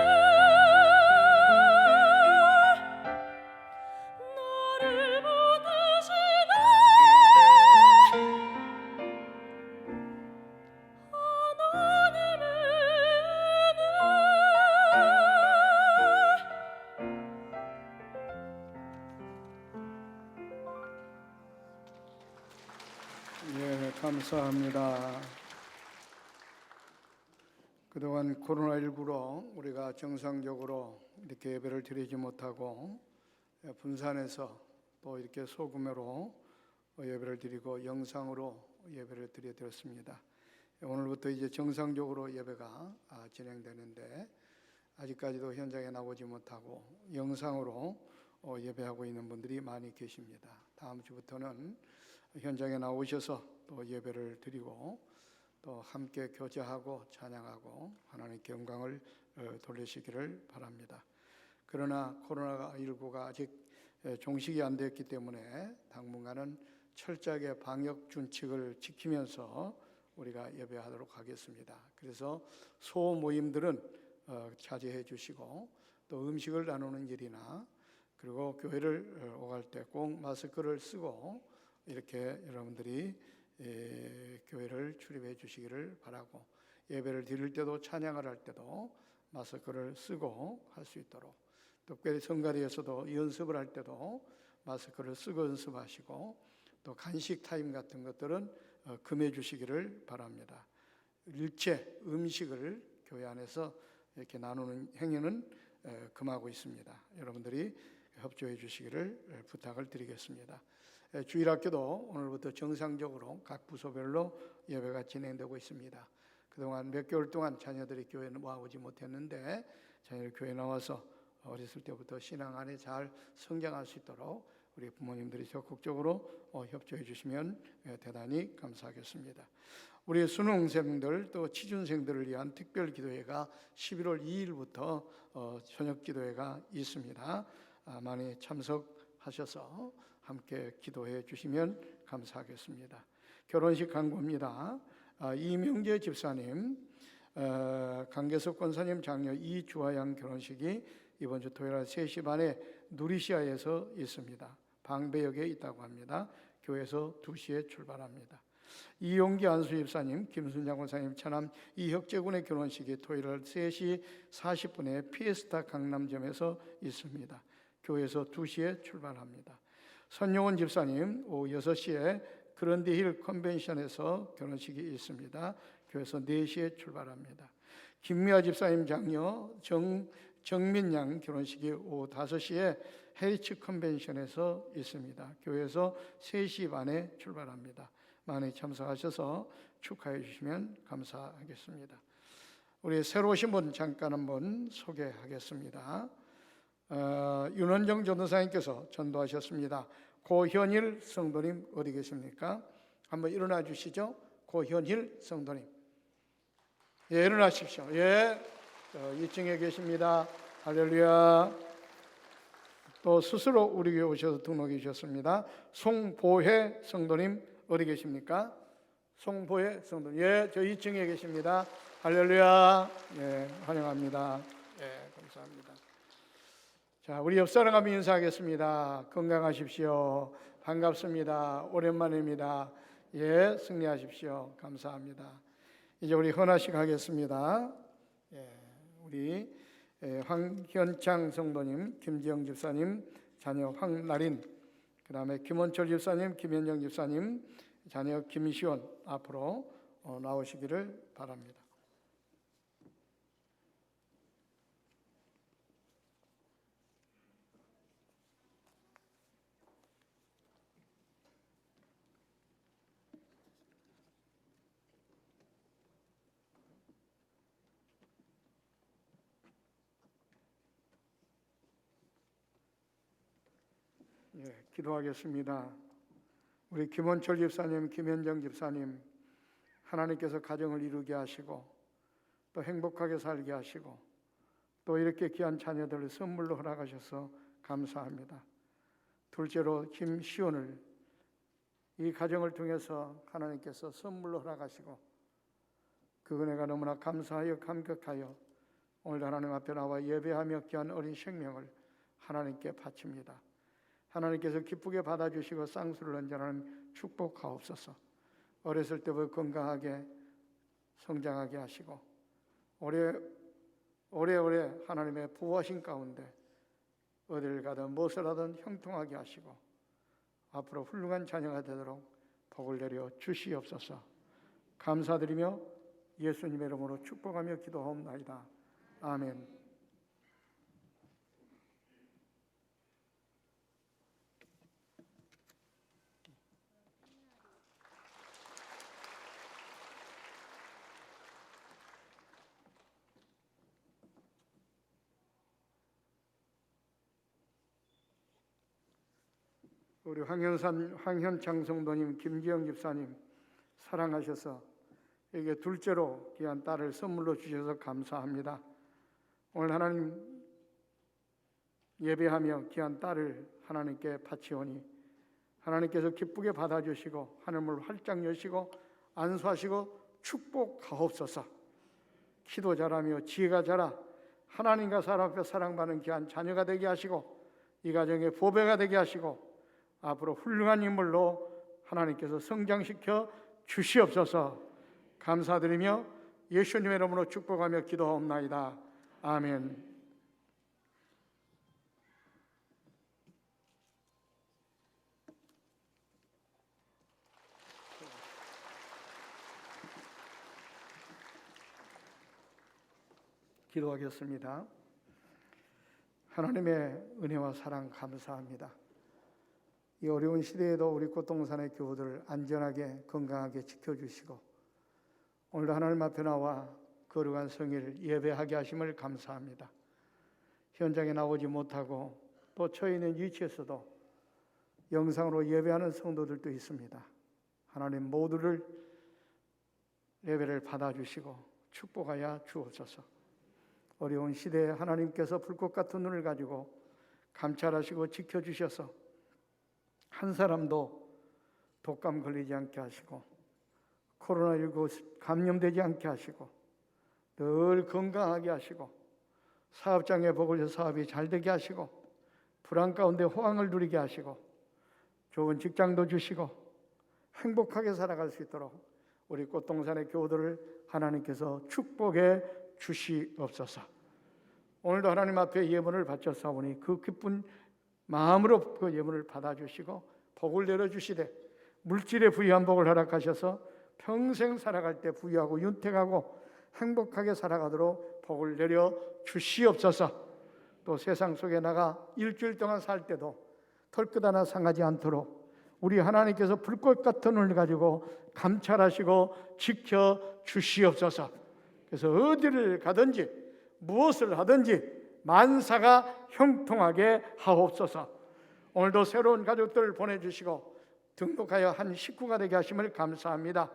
나를 붙드시는 하나님의 예, 감사합니다. 그동안 코로나19로 우리가 정상적으로 이렇게 예배를 드리지 못하고 분산해서 또 이렇게 소규모로 예배를 드리고 영상으로 예배를 드렸습니다. 오늘부터 이제 정상적으로 예배가 진행되는데 아직까지도 현장에 나오지 못하고 영상으로 예배하고 있는 분들이 많이 계십니다. 다음 주부터는 현장에 나오셔서 또 예배를 드리고 또 함께 교제하고 찬양하고 하나님께 영광을 돌리시기를 바랍니다. 그러나 코로나19가 아직 종식이 안 됐기 때문에 당분간은 철저하게 방역 준칙을 지키면서 우리가 예배하도록 하겠습니다. 그래서 소모임들은 자제해 주시고 또 음식을 나누는 일이나 그리고 교회를 오갈 때 꼭 마스크를 쓰고 이렇게 여러분들이 교회를 출입해 주시기를 바라고, 예배를 드릴 때도 찬양을 할 때도 마스크를 쓰고 할 수 있도록, 특별히 성가대에서도 연습을 할 때도 마스크를 쓰고 연습하시고, 또 간식 타임 같은 것들은 금해 주시기를 바랍니다. 일체 음식을 교회 안에서 이렇게 나누는 행위는 금하고 있습니다. 여러분들이 협조해 주시기를 부탁을 드리겠습니다. 주일학교도 오늘부터 정상적으로 각 부서별로 예배가 진행되고 있습니다. 그동안 몇 개월 동안 자녀들이 교회에 와오지 못했는데 자녀들 교회에 나와서 어렸을 때부터 신앙 안에 잘 성장할 수 있도록 우리 부모님들이 적극적으로 협조해 주시면 대단히 감사하겠습니다. 우리 수능생들 또 취준생들을 위한 특별 기도회가 11월 2일부터 저녁 기도회가 있습니다. 많이 참석하셔서 함께 기도해 주시면 감사하겠습니다. 결혼식 광고입니다. 이명재 집사님, 강계석 권사님 장녀 이주아양 결혼식이 이번 주 토요일 3시 반에 누리시아에서 있습니다. 방배역에 있다고 합니다. 교회에서 2시에 출발합니다. 이용기 안수 집사님, 김순장 권사님 차남 이혁재 군의 결혼식이 토요일 3시 40분에 피에스타 강남점에서 있습니다. 교회에서 2시에 출발합니다. 선용원 집사님 오후 6시에 그런디힐 컨벤션에서 결혼식이 있습니다. 교회에서 4시에 출발합니다. 김미아 집사님 장녀 정민양 결혼식이 오후 5시에 헤리츠 컨벤션에서 있습니다. 교회에서 3시 반에 출발합니다. 많이 참석하셔서 축하해 주시면 감사하겠습니다. 우리 새로 오신 분 잠깐 한번 소개하겠습니다. 윤원정 전도사님께서 전도하셨습니다. 고현일 성도님 어디 계십니까? 한번 일어나 주시죠. 고현일 성도님, 예, 일어나십시오. 예, 2층에 계십니다. 할렐루야. 또 스스로 우리 교회 오셔서 등록해 주셨습니다. 송보혜 성도님 어디 계십니까? 송보혜 성도님, 예, 저 2층에 계십니다. 할렐루야. 예, 환영합니다. 예, 감사합니다. 자, 우리 옆 사람과 인사하겠습니다. 건강하십시오. 반갑습니다. 오랜만입니다. 예, 승리하십시오. 감사합니다. 이제 우리 헌화식 하겠습니다. 예, 우리 황현창 성도님, 김지영 집사님, 자녀 황나린, 그 다음에 김원철 집사님, 김현정 집사님, 자녀 김시원 앞으로 나오시기를 바랍니다. 예, 기도하겠습니다. 우리 김원철 집사님, 김현정 집사님, 하나님께서 가정을 이루게 하시고 또 행복하게 살게 하시고 또 이렇게 귀한 자녀들을 선물로 허락하셔서 감사합니다. 둘째로 김시원을 이 가정을 통해서 하나님께서 선물로 허락하시고 그 은혜가 너무나 감사하여 감격하여 오늘 하나님 앞에 나와 예배하며 귀한 어린 생명을 하나님께 바칩니다. 하나님께서 기쁘게 받아주시고 쌍수를 얹어나는 축복하옵소서. 어렸을 때부터 건강하게 성장하게 하시고 오래오래 하나님의 보호하신 가운데 어딜 가든 무엇을 하든 형통하게 하시고 앞으로 훌륭한 자녀가 되도록 복을 내려 주시옵소서. 감사드리며 예수님의 이름으로 축복하며 기도하옵나이다. 아멘. 우리 황현창 성도님, 김지영 집사님 사랑하셔서 이게 둘째로 귀한 딸을 선물로 주셔서 감사합니다. 오늘 하나님 예배하며 귀한 딸을 하나님께 바치오니 하나님께서 기쁘게 받아주시고 하늘문을 활짝 여시고 안수하시고 축복하옵소서. 기도 잘하며 지혜가 자라 하나님과 사람 앞에 사랑받는 귀한 자녀가 되게 하시고 이 가정의 보배가 되게 하시고 앞으로 훌륭한 인물로 하나님께서 성장시켜 주시옵소서. 감사드리며 예수님의 이름으로 축복하며 기도하옵나이다. 아멘. 기도하겠습니다. 하나님의 은혜와 사랑 감사합니다. 이 어려운 시대에도 우리 꽃동산의 교우들을 안전하게 건강하게 지켜주시고 오늘도 하나님 앞에 나와 거룩한 성일 예배하게 하심을 감사합니다. 현장에 나오지 못하고 또 처해 있는 위치에서도 영상으로 예배하는 성도들도 있습니다. 하나님 모두를 예배를 받아주시고 축복하여 주옵소서. 어려운 시대에 하나님께서 불꽃 같은 눈을 가지고 감찰하시고 지켜주셔서 한 사람도 독감 걸리지 않게 하시고 코로나19 감염되지 않게 하시고 늘 건강하게 하시고 사업장에 복을 줘 사업이 잘 되게 하시고 불안 가운데 호황을 누리게 하시고 좋은 직장도 주시고 행복하게 살아갈 수 있도록 우리 꽃동산의 교우들을 하나님께서 축복해 주시옵소서. 오늘도 하나님 앞에 예물을 바쳤사오니 그 기쁜 마음으로 그 예물을 받아주시고 복을 내려주시되 물질의 부유한 복을 허락하셔서 평생 살아갈 때 부유하고 윤택하고 행복하게 살아가도록 복을 내려 주시옵소서. 또 세상 속에 나가 일주일 동안 살 때도 털끝 하나 상하지 않도록 우리 하나님께서 불꽃 같은 눈을 가지고 감찰하시고 지켜 주시옵소서. 그래서 어디를 가든지 무엇을 하든지 만사가 형통하게 하옵소서. 오늘도 새로운 가족들을 보내주시고 등록하여 한 식구가 되게 하심을 감사합니다.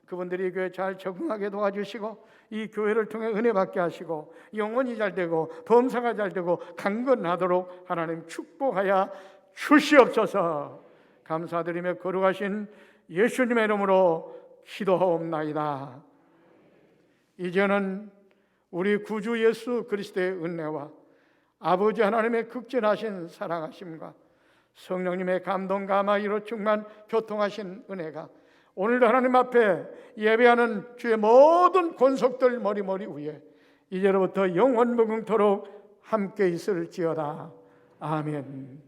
그분들이 교회 잘 적응하게 도와주시고 이 교회를 통해 은혜 받게 하시고 영혼이 잘 되고 범사가 잘 되고 강건하도록 하나님 축복하여 주시옵소서. 감사드리며 거룩하신 예수님의 이름으로 기도하옵나이다. 이제는 우리 구주 예수 그리스도의 은혜와 아버지 하나님의 극진하신 사랑하심과 성령님의 감동 감화이로 충만 교통하신 은혜가 오늘도 하나님 앞에 예배하는 주의 모든 권속들 머리 위에 이제로부터 영원 무궁토록 함께 있을지어다. 아멘.